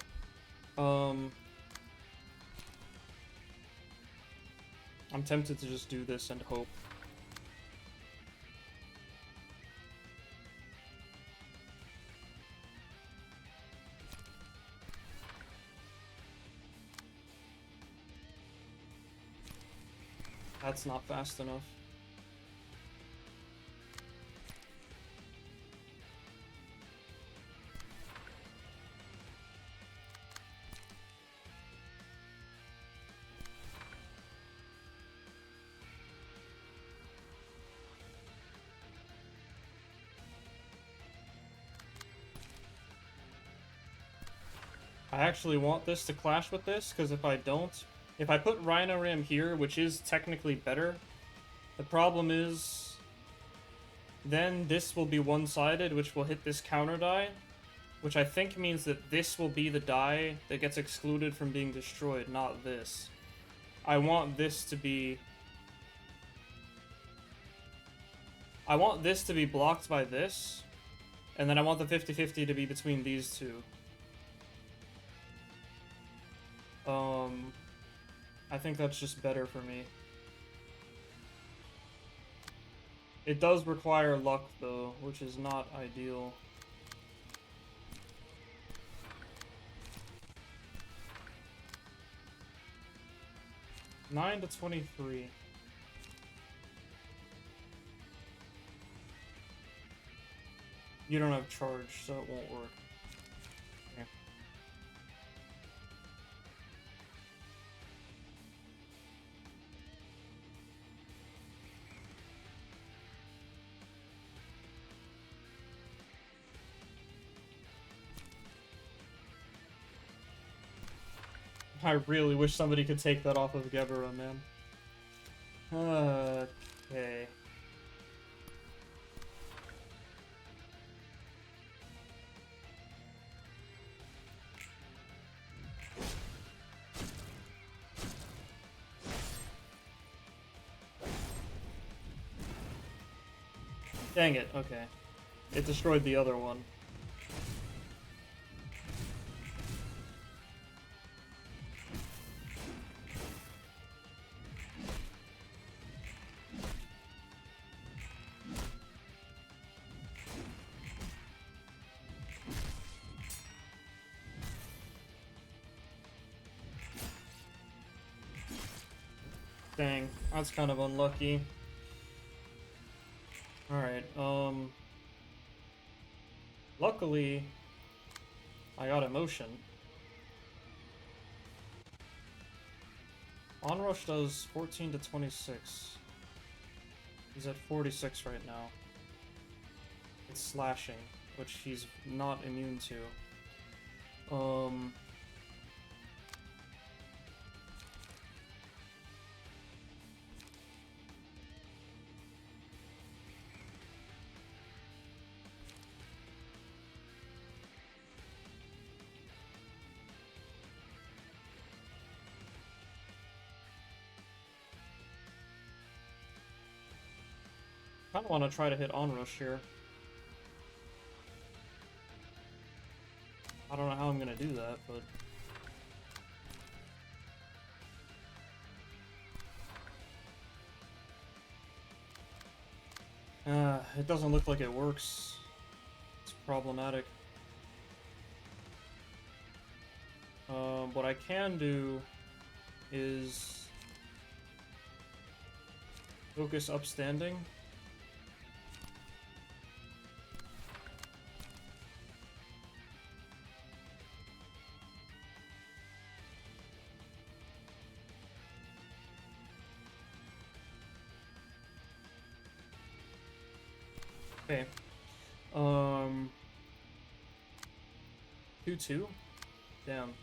[SPEAKER 1] I'm tempted to just do this and hope. That's not fast enough. I actually want this to clash with this, because if I don't... If I put Rhino Ram here, which is technically better, the problem is... Then this will be one-sided, which will hit this counter die, which I think means that this will be the die that gets excluded from being destroyed, not this. I want this to be... I want this to be blocked by this, and then I want the 50-50 to be between these two. I think that's just better for me. It does require luck, though, which is not ideal. $9 to 23. You don't have charge, so it won't work. Okay. I really wish somebody could take that off of Gebera, man. Okay. Dang it, okay. It destroyed the other one. Dang, that's kind of unlucky. Alright, luckily, I got emotion. Onrush does 14 to 26. He's at 46 right now. It's slashing, which he's not immune to. I kinda wanna try to hit onrush here. I don't know how I'm gonna do that, but... it doesn't look like it works. It's problematic. What I can do is focus upstanding. Okay. 2-2? Damn.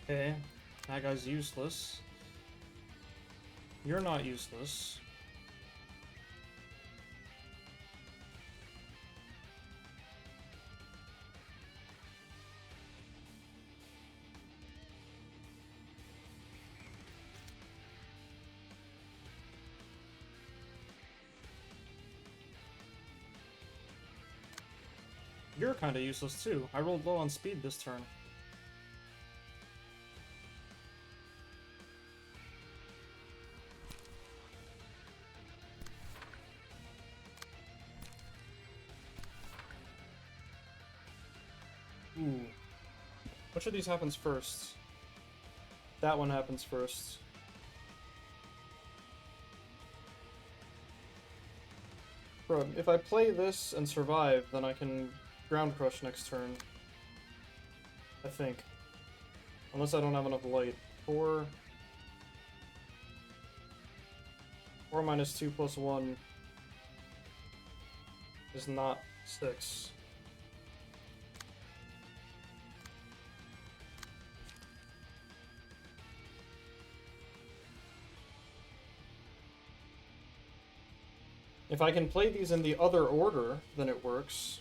[SPEAKER 1] Okay. That guy's useless. You're not useless. You're kinda useless too. I rolled low on speed this turn. Ooh. Which of these happens first? That one happens first. Bro, if I play this and survive, then I can ground crush next turn. I think. Unless I don't have enough light. 4 minus 2 plus 1 is not 6. If I can play these in the other order, then it works.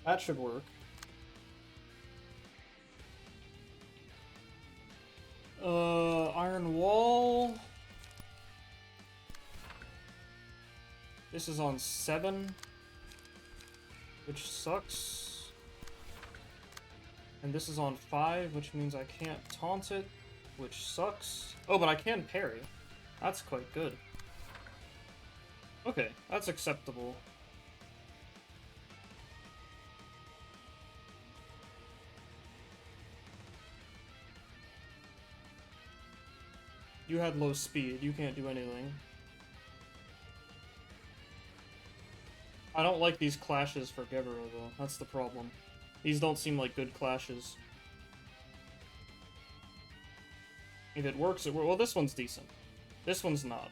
[SPEAKER 1] That should work. Iron Wall. This is on 7, which sucks. And this is on 5, which means I can't taunt it, which sucks. Oh, but I can parry. That's quite good. Okay, that's acceptable. You had low speed, you can't do anything. I don't like these clashes for Gebero, though. That's the problem. These don't seem like good clashes. If it works, it works. Well, this one's decent. This one's not.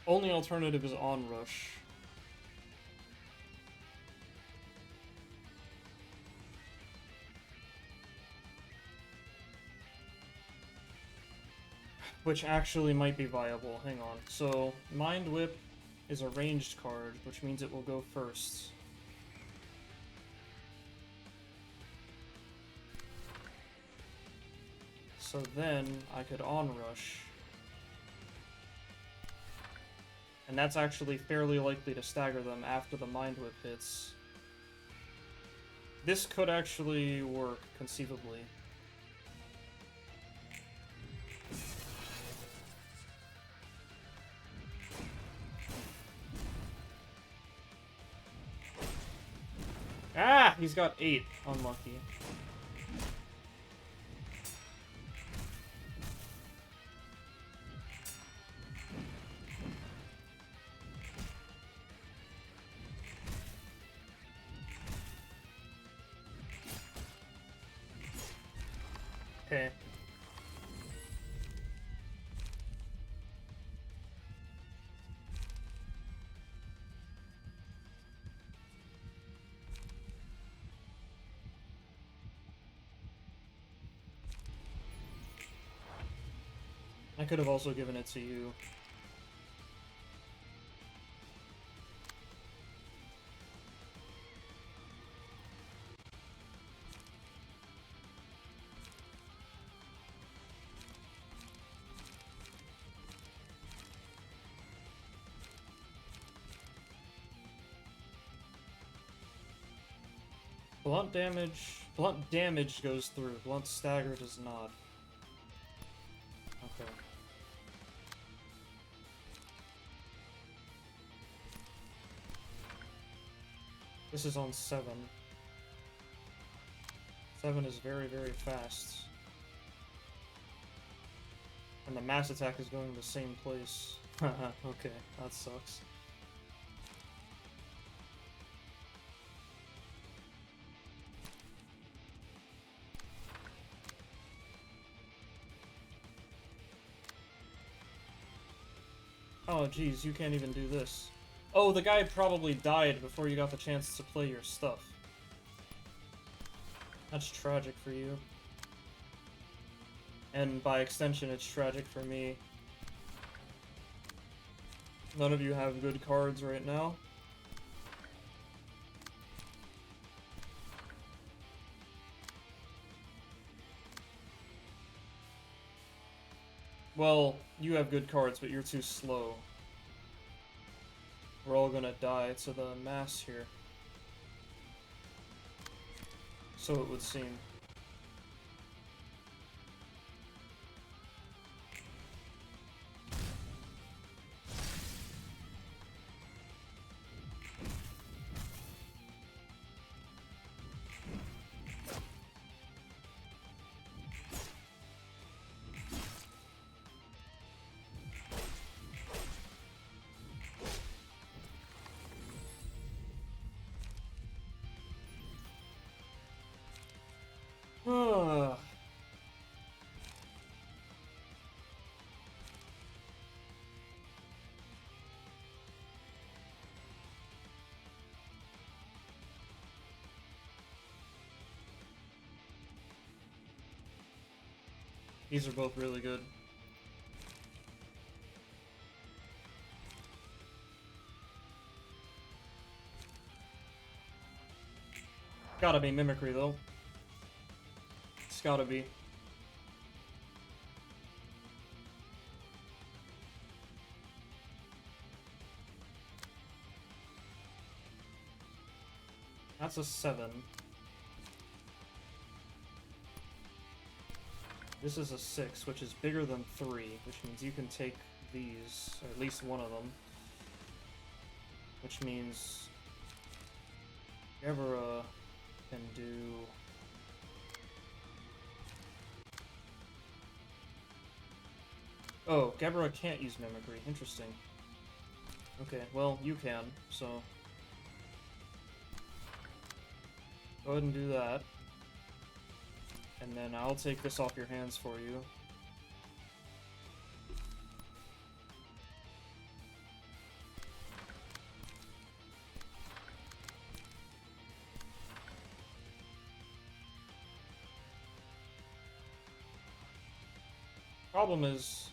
[SPEAKER 1] Only alternative is onrush. Which actually might be viable. Hang on. So, Mind Whip is a ranged card, which means it will go first. So then, I could onrush. And that's actually fairly likely to stagger them after the Mind Whip hits. This could actually work, conceivably. Ah! He's got 8. Unlucky. Okay. I could have also given it to you. Blunt damage goes through. Blunt stagger does not. Okay. This is on 7. 7 is very, very fast. And the mass attack is going the same place. Okay, that sucks. Oh, geez, you can't even do this. Oh, the guy probably died before you got the chance to play your stuff. That's tragic for you. And by extension, it's tragic for me. None of you have good cards right now. Well, you have good cards, but you're too slow. We're all gonna die to the mass here. So it would seem. These are both really good. Gotta be Mimicry, though. It's gotta be. That's a 7. This is a 6, which is bigger than 3, which means you can take these, or at least one of them. Which means Evera can do... Oh, Gebera can't use Mimicry. Interesting. Okay, well, you can, so... Go ahead and do that. And then I'll take this off your hands for you. Problem is,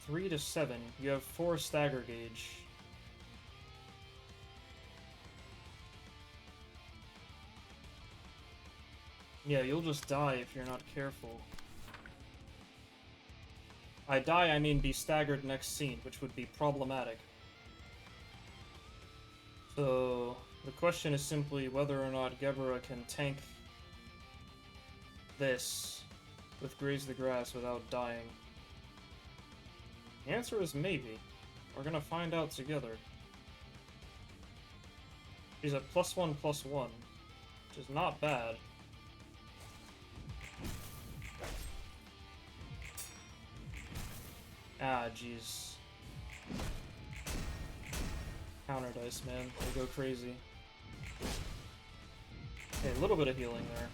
[SPEAKER 1] 3 to 7, you have 4 stagger gauge. Yeah, you'll just die if you're not careful. By die, I mean be staggered next scene, which would be problematic. So, the question is simply whether or not Gebera can tank this with Graze the Grass without dying. The answer is maybe. We're gonna find out together. She's at +1/+1, which is not bad. Ah, jeez. Counter dice, man. They go crazy. Okay, a little bit of healing there.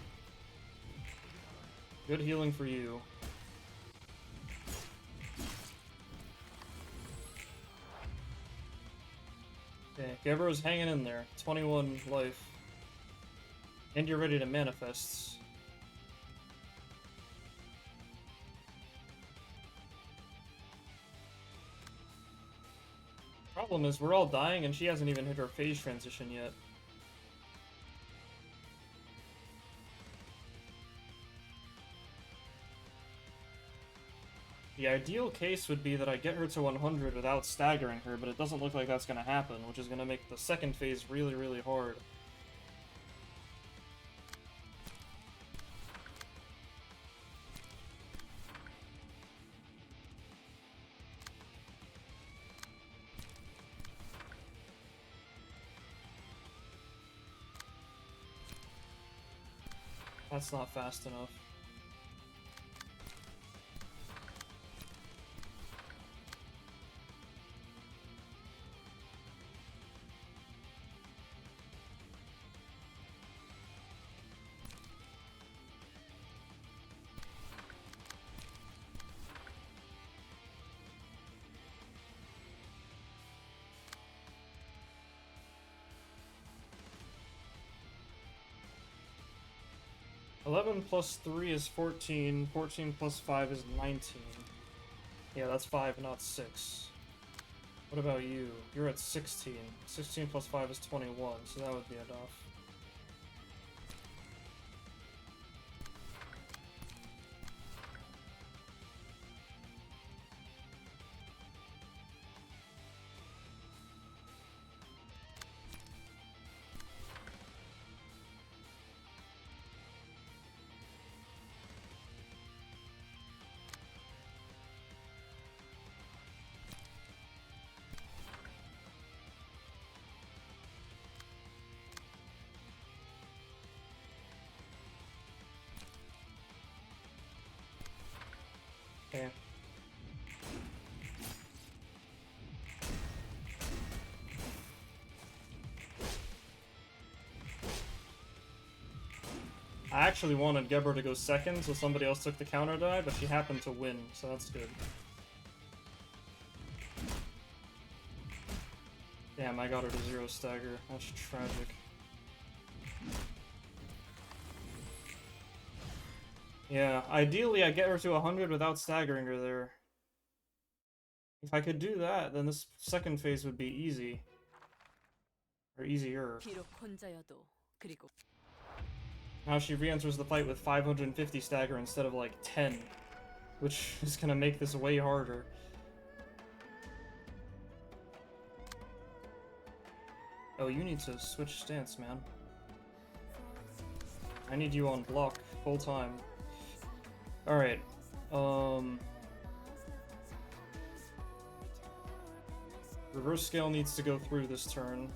[SPEAKER 1] Good healing for you. Okay, Gabbro's hanging in there. 21 life. And you're ready to manifest. Problem is, we're all dying and she hasn't even hit her phase transition yet. The ideal case would be that I get her to 100 without staggering her, but it doesn't look like that's going to happen, which is going to make the second phase really, really hard. That's not fast enough. $11 plus 3 is 14. 14 plus 5 is 19. Yeah, that's 5, not 6. What about you? You're at 16. 16 plus 5 is 21, so that would be enough. Okay. I actually wanted Gebber to go second, so somebody else took the counter die, but she happened to win, so that's good. Damn, I got her to 0 stagger. That's tragic. Yeah, ideally I get her to 100 without staggering her there. If I could do that, then this second phase would be easy. Or easier. Now she re-enters the fight with 550 stagger instead of like 10, which is gonna make this way harder. Oh, you need to switch stance, man. I need you on block full time. Alright, reverse scale needs to go through this turn.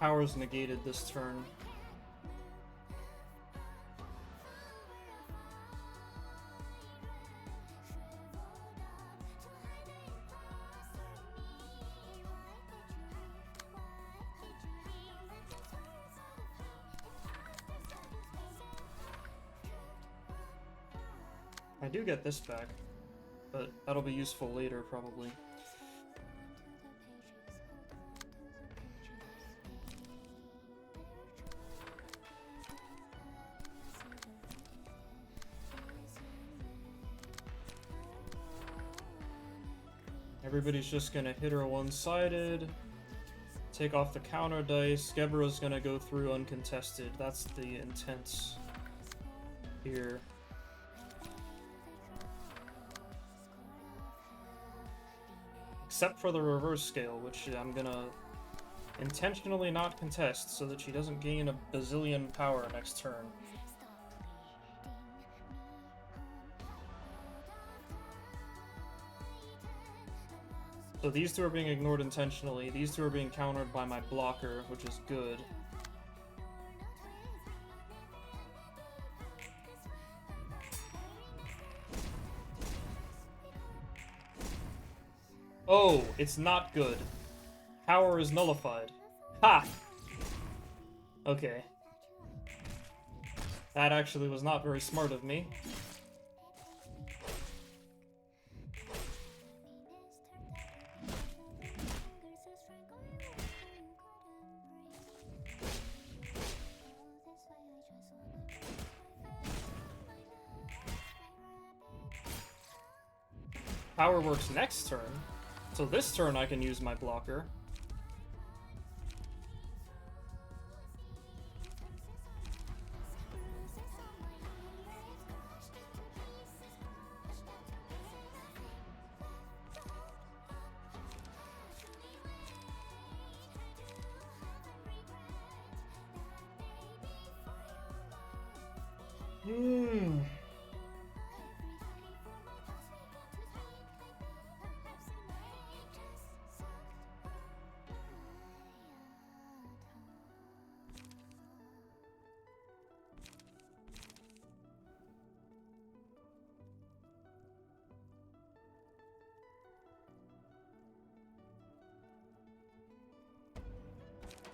[SPEAKER 1] Power's negated this turn. I do get this back, but that'll be useful later, probably. Everybody's just gonna hit her one-sided, take off the counter dice. Gebera's gonna go through uncontested. That's the intent here. Except for the reverse scale, which I'm gonna intentionally not contest so that she doesn't gain a bazillion power next turn. So these two are being ignored intentionally. These two are being countered by my blocker, which is good. Oh, it's not good. Power is nullified. Ha! Okay. That actually was not very smart of me. Power works next turn, so this turn I can use my blocker.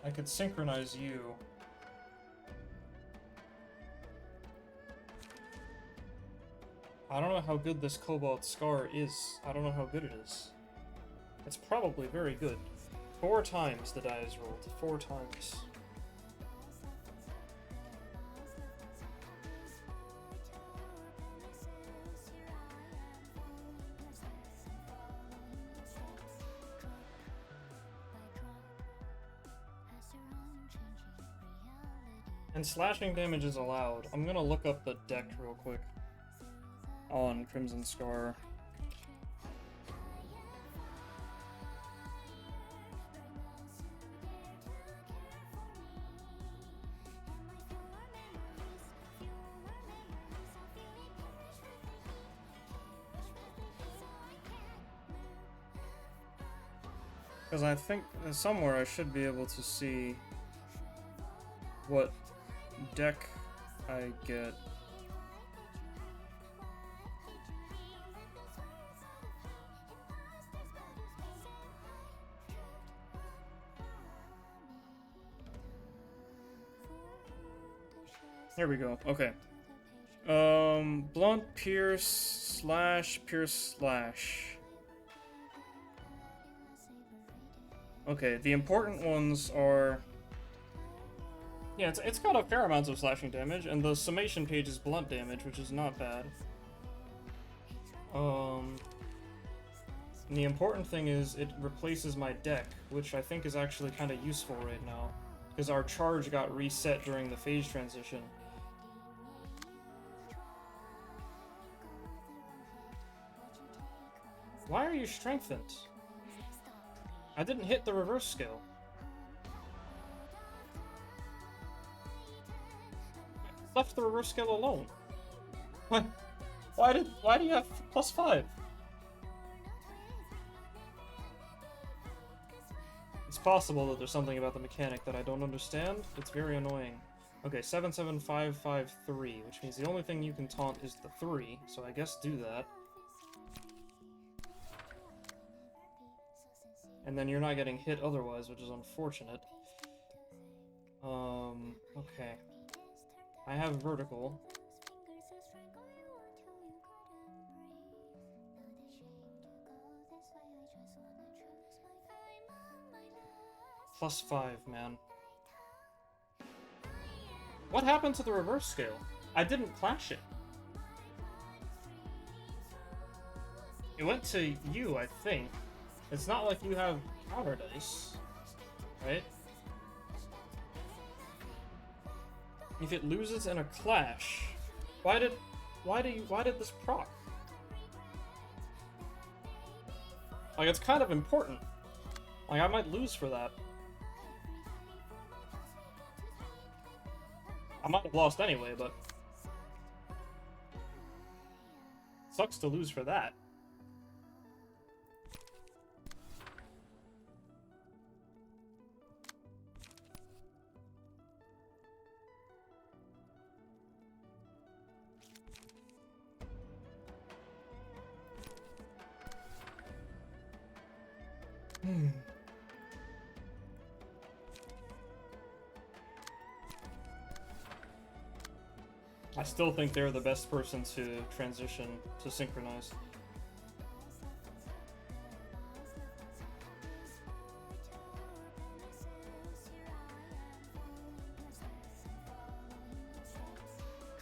[SPEAKER 1] I could synchronize you. I don't know how good this Cobalt Scar is. I don't know how good it is. It's probably very good. 4 times the die is rolled. 4 times. And slashing damage is allowed. I'm gonna look up the deck real quick on Crimson Scar. Because I think somewhere I should be able to see what deck I get. There we go. Okay. Blunt, pierce, slash, pierce, slash. Okay, the important ones are... Yeah, it's got a fair amount of slashing damage, and the summation page is blunt damage, which is not bad. And the important thing is it replaces my deck, which I think is actually kind of useful right now, because our charge got reset during the phase transition. Why are you strengthened? I didn't hit the reverse skill. Left the reverse skill alone. What? Why do you have +5? It's possible that there's something about the mechanic that I don't understand. It's very annoying. Okay, 77553, which means the only thing you can taunt is the 3, so I guess do that. And then you're not getting hit otherwise, which is unfortunate. Okay. I have vertical. +5, man. What happened to the reverse scale? I didn't clash it. It went to you, I think. It's not like you have counter dice, right? If it loses in a clash, why did this proc? Like, it's kind of important. Like, I might lose for that. I might have lost anyway, but sucks to lose for that. I still think they're the best person to transition to synchronize.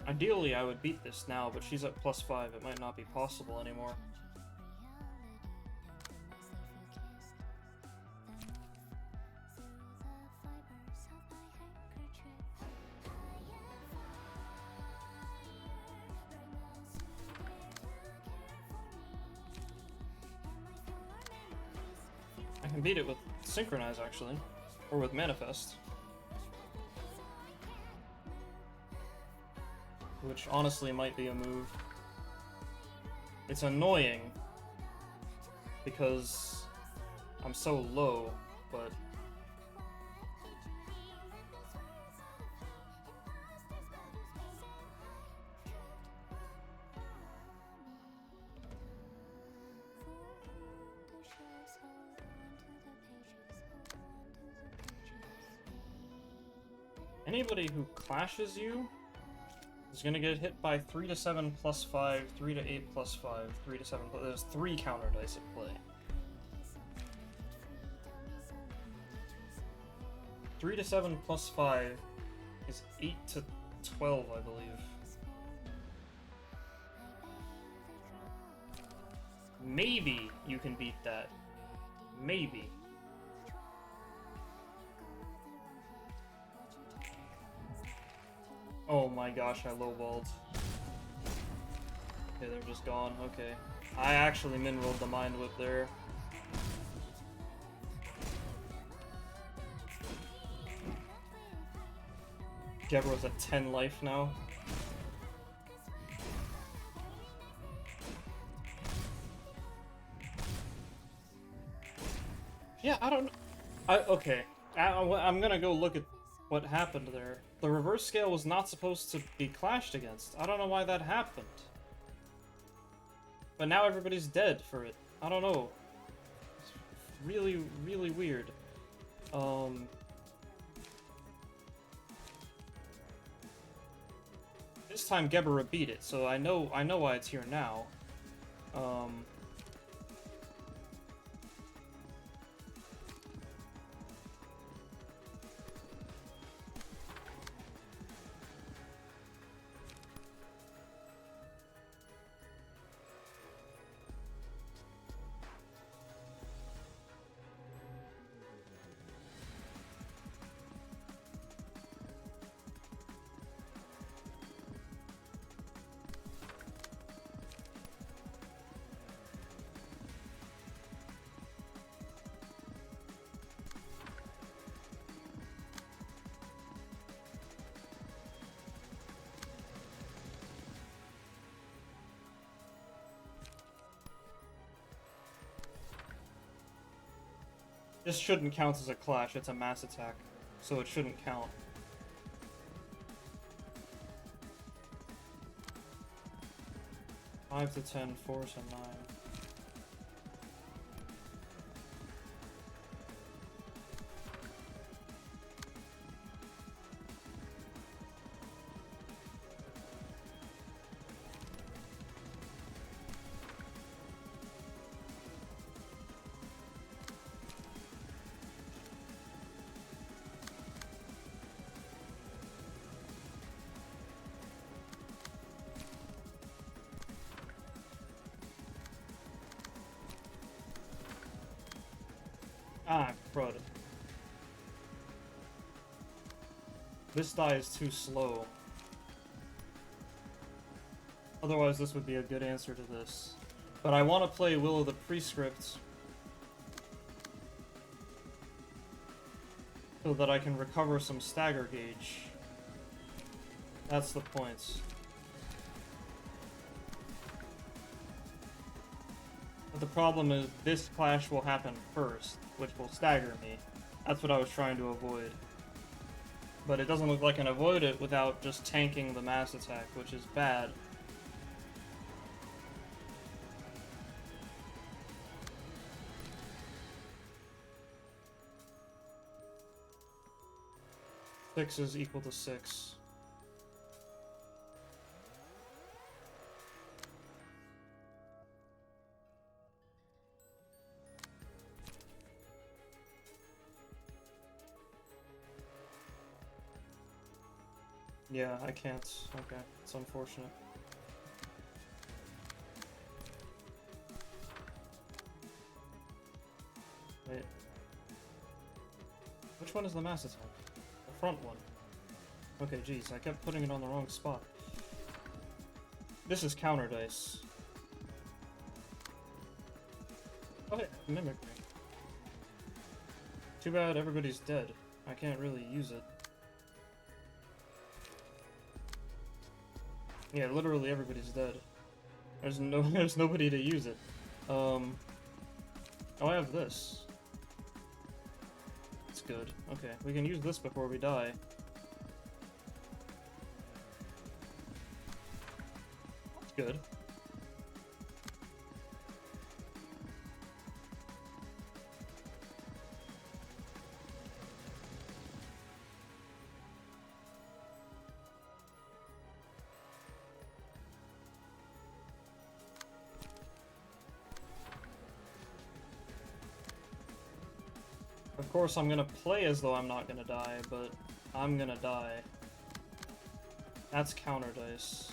[SPEAKER 1] Ideally, I would beat this now, but she's at +5. It might not be possible anymore. I can beat it with Synchronize, actually. Or with Manifest. Which honestly might be a move. It's annoying because I'm so low, but anybody who clashes you is gonna get hit by 3 to 7 +5, 3 to 8 +5, 3 to 7 plus. There's 3 counter dice at play. 3 to 7 +5 is 8 to 12, I believe. Maybe you can beat that. Maybe. Oh my gosh, I lowballed. Okay, they're just gone. Okay. I actually min-rolled the Mind Whip there. Gebro's at 10 life now. Yeah, I don't know. Okay. I'm gonna go look at what happened there. The reverse scale was not supposed to be clashed against. I don't know why that happened. But now everybody's dead for it. I don't know. It's really, really weird. This time Gebera beat it, so I know why it's here now. This shouldn't count as a clash, it's a mass attack, so it shouldn't count. Five to 10, 4 to 9. Ah, crud. This die is too slow. Otherwise, this would be a good answer to this. But I want to play Will of the Prescript so that I can recover some stagger gauge. That's the point. But the problem is this clash will happen first, which will stagger me. That's what I was trying to avoid. But it doesn't look like I can avoid it without just tanking the mass attack, which is bad. Six is equal to 6. Yeah, I can't. Okay, it's unfortunate. Wait. Which one is the mass attack? The front one. Okay, geez, I kept putting it on the wrong spot. This is counter dice. Okay, mimic me. Too bad everybody's dead. I can't really use it. Yeah, literally everybody's dead. There's nobody to use it. Oh, I have this. It's good. Okay, we can use this before we die. That's good. Of course, I'm gonna play as though I'm not gonna die, but I'm gonna die. That's counter dice.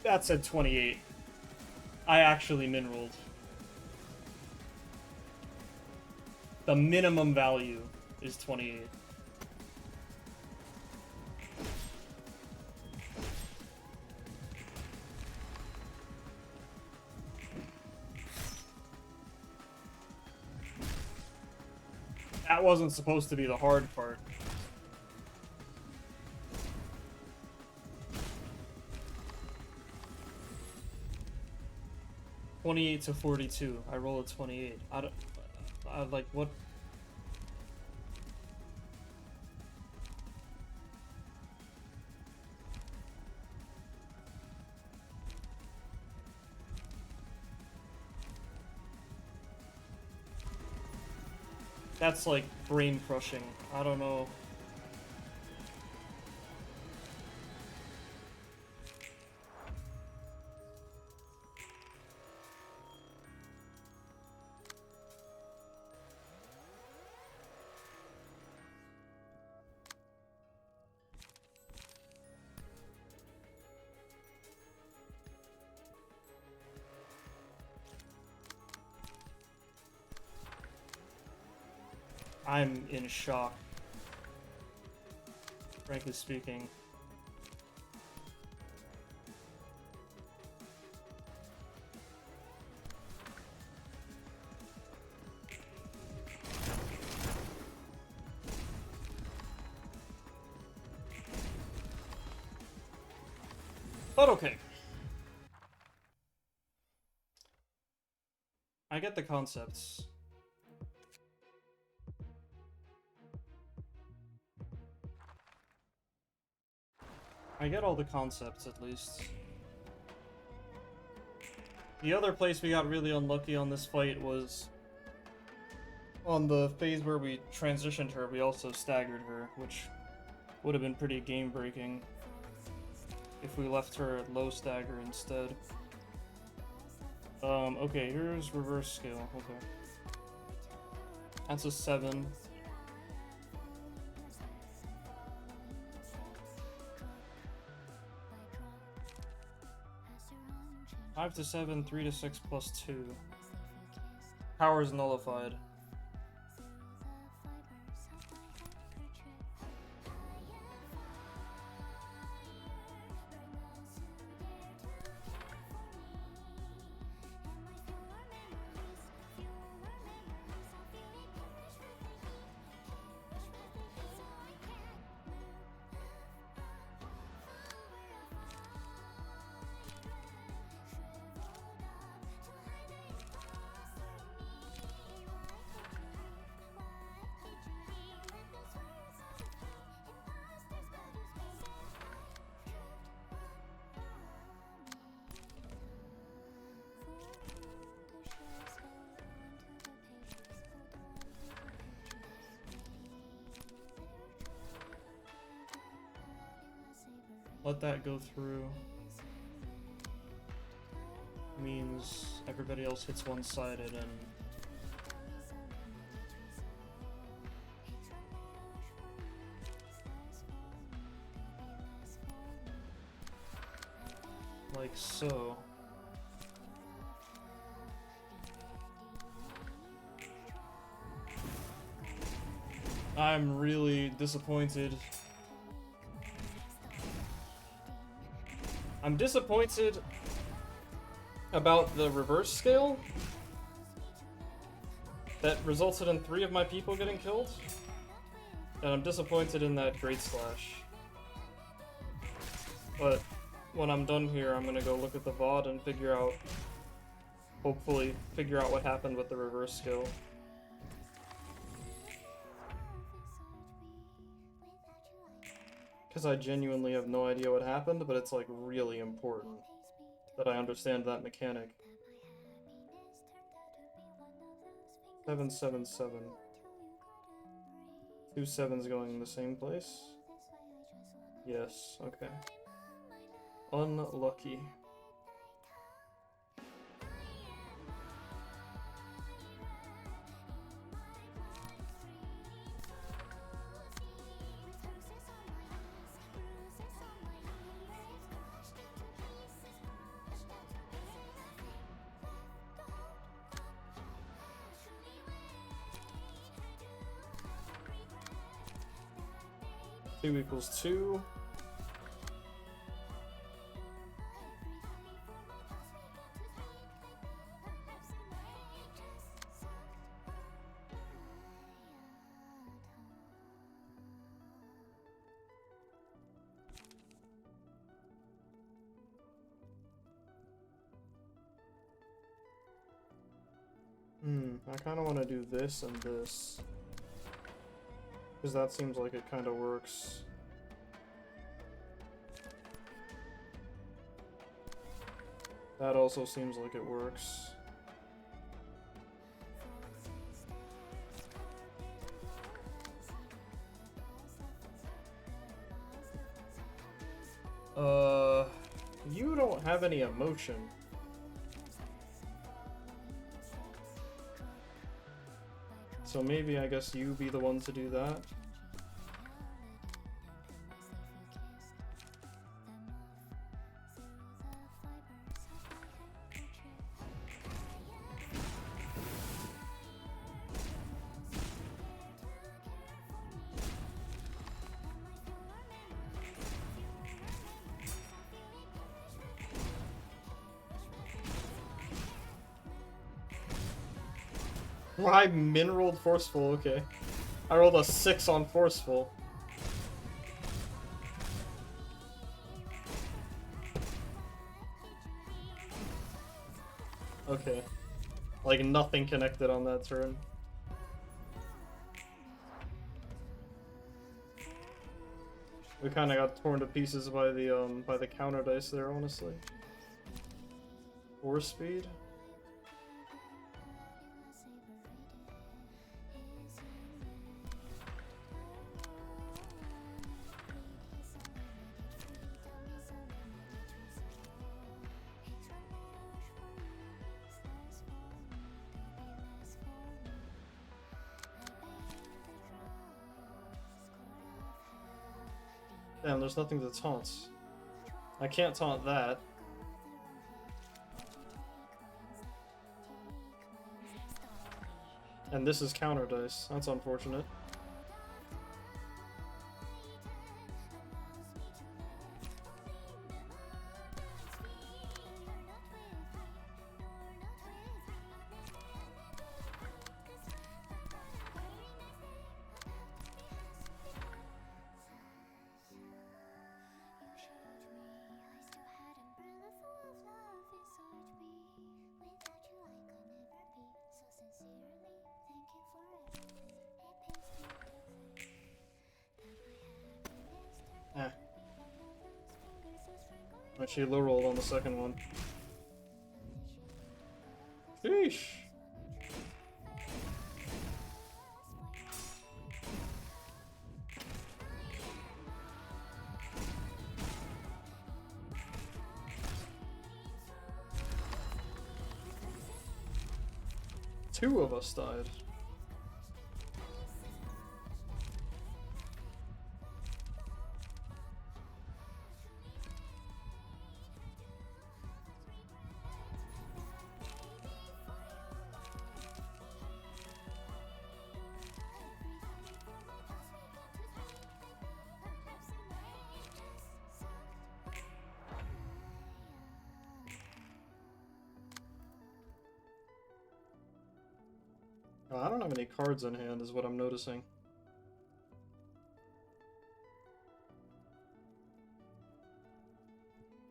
[SPEAKER 1] That said 28. I actually min-rolled. The minimum value is 28. That wasn't supposed to be the hard part. $28 to $42. I roll a 28. I like what? That's like brain crushing. I don't know. I'm in shock, frankly speaking. But okay. I get the concepts. I get all the concepts, at least. The other place we got really unlucky on this fight was on the phase where we transitioned her, we also staggered her, which would have been pretty game-breaking if we left her at low stagger instead. Okay, here's reverse scale. Okay. That's a 7. 5 to 7, 3 to 6 plus 2. Power is nullified. let that go through. Means everybody else hits one-sided and like so. I'm really disappointed. I'm disappointed about the reverse scale that resulted in 3 of my people getting killed. And I'm disappointed in that Great Slash. But when I'm done here, I'm gonna go look at the VOD and figure out, hopefully, figure out what happened with the reverse scale. Because I genuinely have no idea what happened, but it's like really important that I understand that mechanic. 777. 2 7s going in the same place? Yes, okay. Unlucky. Two equals 2. I kind of want to do this and this. Because that seems like it kind of works. That also seems like it works. You don't have any emotion. So maybe I guess you be the one to do that. I min-rolled Forceful, okay. I rolled a 6 on Forceful. Okay. Like, nothing connected on that turn. We kinda got torn to pieces by the counter dice there, honestly. Force speed? Damn, there's nothing to taunt. I can't taunt that. And this is counter dice. That's unfortunate. She low rolled on the second one. Sheesh. 2 of us died. I don't have any cards in hand, is what I'm noticing.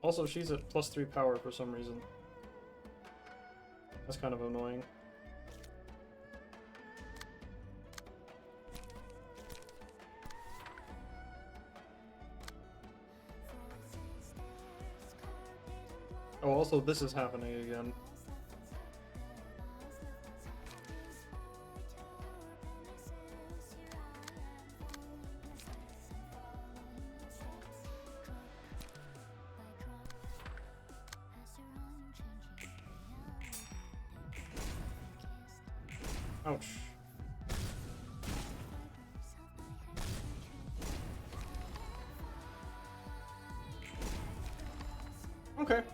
[SPEAKER 1] Also, she's at +3 power for some reason. That's kind of annoying. Oh, also, this is happening again. Ouch. Okay.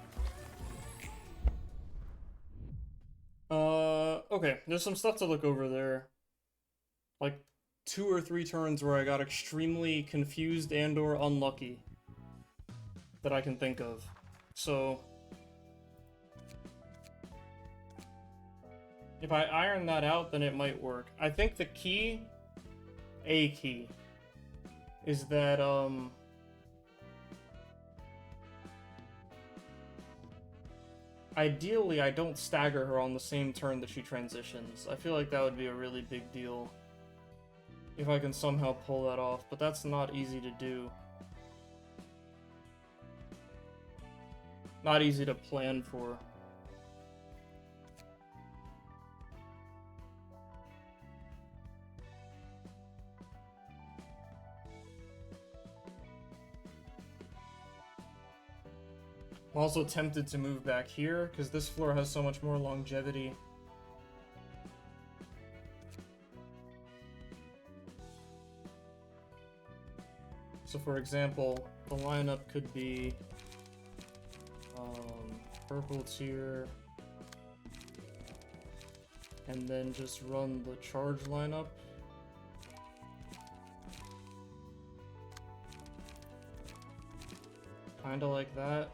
[SPEAKER 1] Okay, there's some stuff to look over there. Like 2 or 3 turns where I got extremely confused and or unlucky that I can think of. So if I iron that out, then it might work. I think the key, a key, is that ideally I don't stagger her on the same turn that she transitions. I feel like that would be a really big deal if I can somehow pull that off, but that's not easy to do. Not easy to plan for. I'm also tempted to move back here, because this floor has so much more longevity. So for example, the lineup could be purple tier, and then just run the charge lineup. Kinda like that.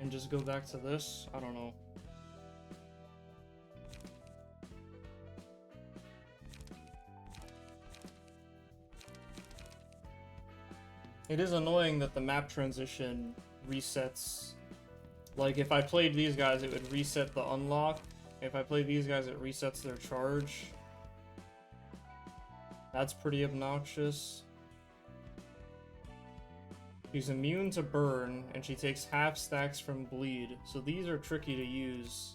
[SPEAKER 1] And just go back to this? I don't know. It is annoying that the map transition resets. Like, if I played these guys, it would reset the unlock. If I play these guys, it resets their charge. That's pretty obnoxious. She's immune to burn, and she takes half stacks from bleed, so these are tricky to use.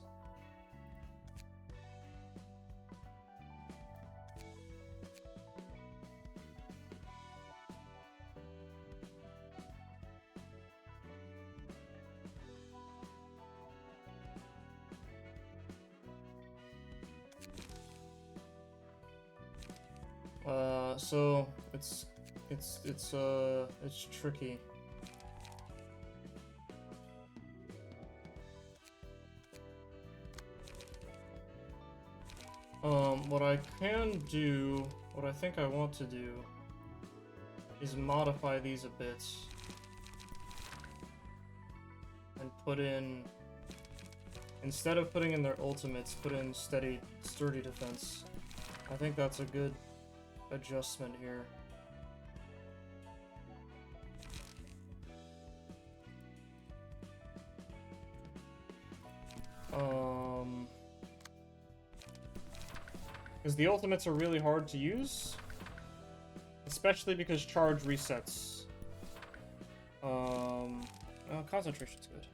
[SPEAKER 1] So it's tricky. What I can do, what I think I want to do, is modify these a bit. And put in, instead of putting in their ultimates, put in sturdy defense. I think that's a good adjustment here. Because the ultimates are really hard to use. Especially because charge resets. Well, concentration's good.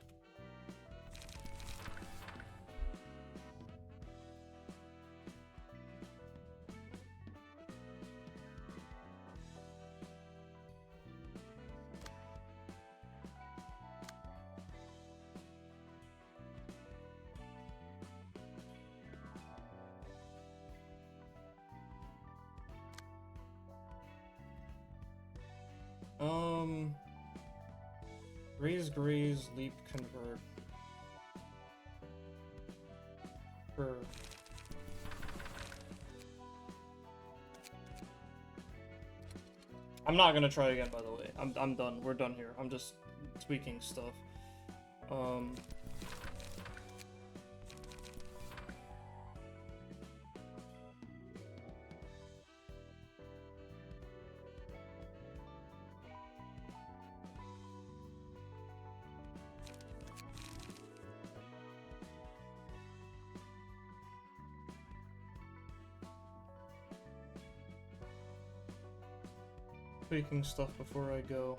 [SPEAKER 1] Graze, leap, convert. Sure. I'm not gonna try again, by the way. I'm done. We're done here. I'm just tweaking stuff. Tweaking stuff before I go.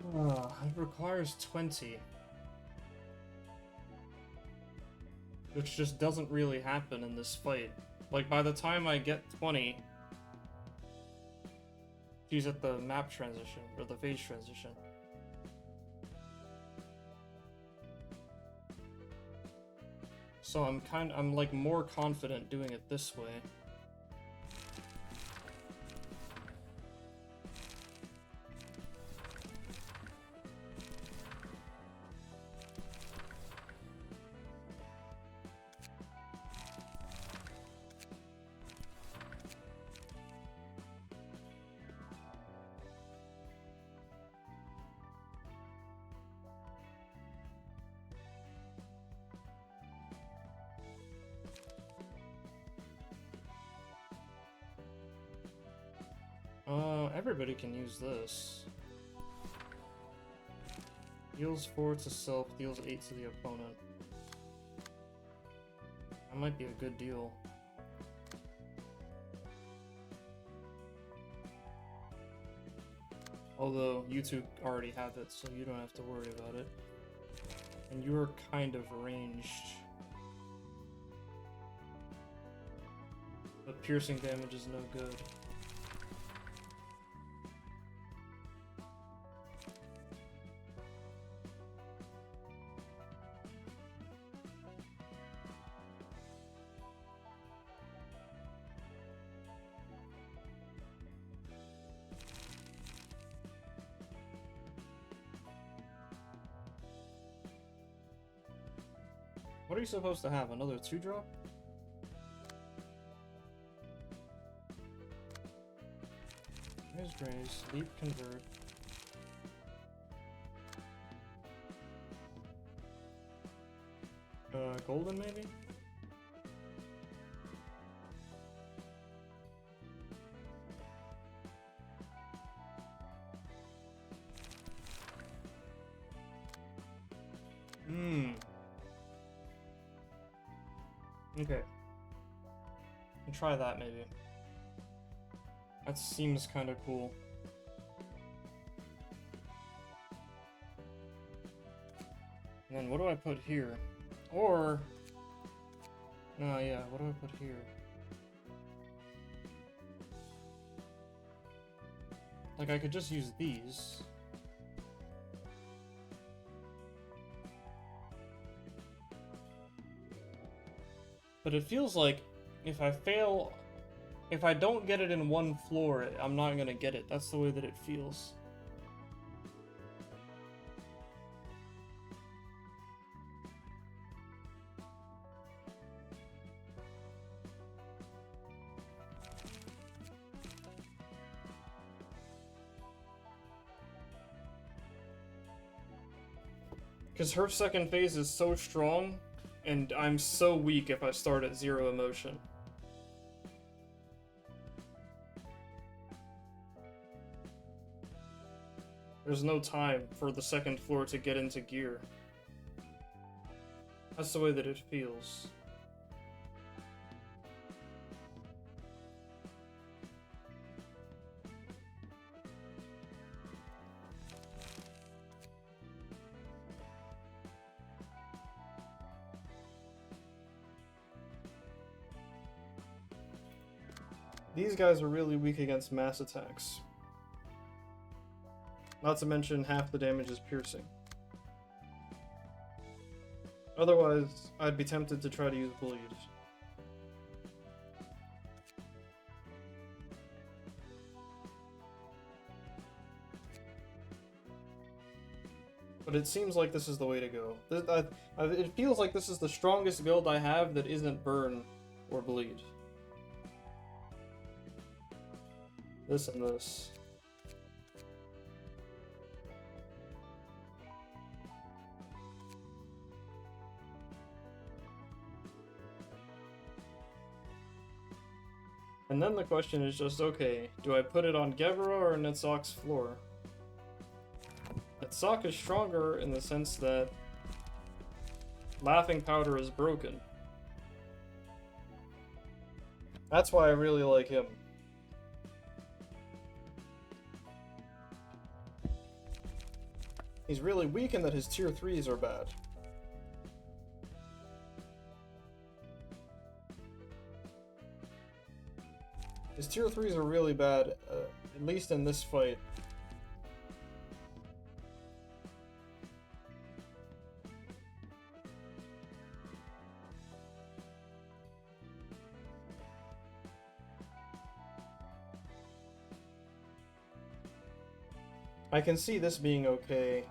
[SPEAKER 1] It requires 20. Which just doesn't really happen in this fight. Like, by the time I get 20, she's at the map transition, or the phase transition. So I'm like more confident doing it this way. Everybody can use this. Deals 4 to self, deals 8 to the opponent. That might be a good deal. Although, you two already have it, so you don't have to worry about it. And you're kind of ranged. But piercing damage is no good. What are you supposed to have? Another 2-drop? Graze, leap, convert. Golden maybe? Okay. I'll try that maybe. That seems kind of cool. And then what do I put here? Or... Oh yeah, what do I put here? Like, I could just use these. But it feels like if I don't get it in one floor, I'm not gonna get it. That's the way that it feels. Because her second phase is so strong, and I'm so weak if I start at 0 emotion. There's no time for the second floor to get into gear. That's the way that it feels. These guys are really weak against mass attacks. Not to mention half the damage is piercing. Otherwise, I'd be tempted to try to use bleed. But it seems like this is the way to go. It feels like this is the strongest build I have that isn't burn or bleed. This and this. And then the question is just, okay, do I put it on Gebra or Netzok's floor? Netzok is stronger in the sense that Laughing Powder is broken. That's why I really like him. He's really weak in that his tier 3s are bad. His tier 3s are really bad, at least in this fight. I can see this being okay.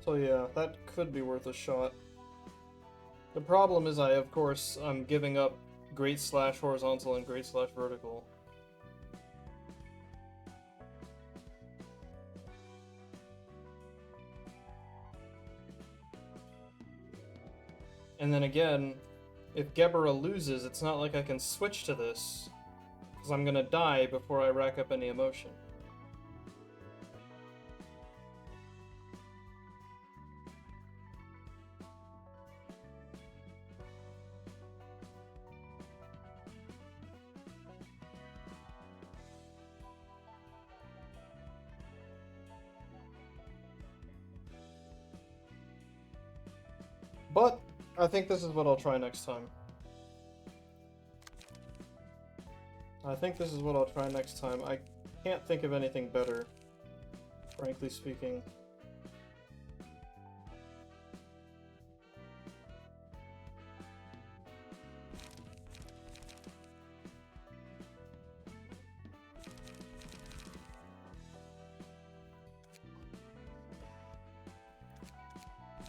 [SPEAKER 1] So yeah, that could be worth a shot. The problem is of course, I'm giving up Great Slash Horizontal and Great Slash Vertical. And then again, if Gebra loses, it's not like I can switch to this, because I'm gonna die before I rack up any emotion. But I think this is what I'll try next time. I can't think of anything better, frankly speaking.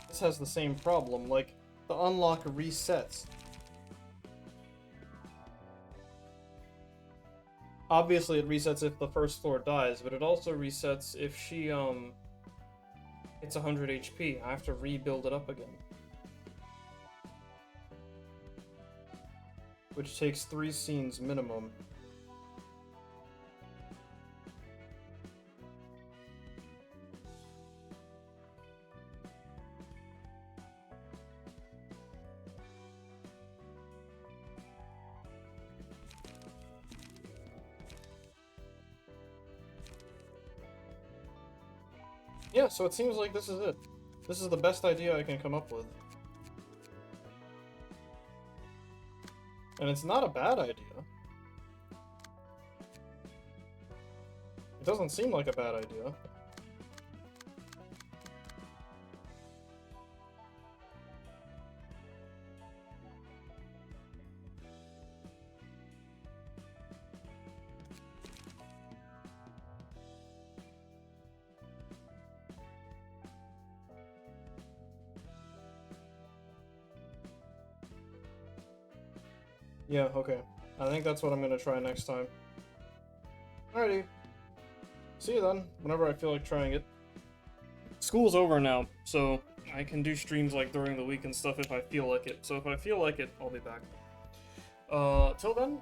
[SPEAKER 1] This has the same problem, like, the unlock resets. Obviously it resets if the first floor dies, but it also resets if she, it's 100 HP. I have to rebuild it up again. Which takes 3 scenes minimum. Yeah, so it seems like this is it. This is the best idea I can come up with. And it's not a bad idea. It doesn't seem like a bad idea. Yeah, okay. I think that's what I'm gonna try next time. Alrighty. See you then, whenever I feel like trying it. School's over now, so I can do streams like during the week and stuff if I feel like it. So if I feel like it, I'll be back. Till then,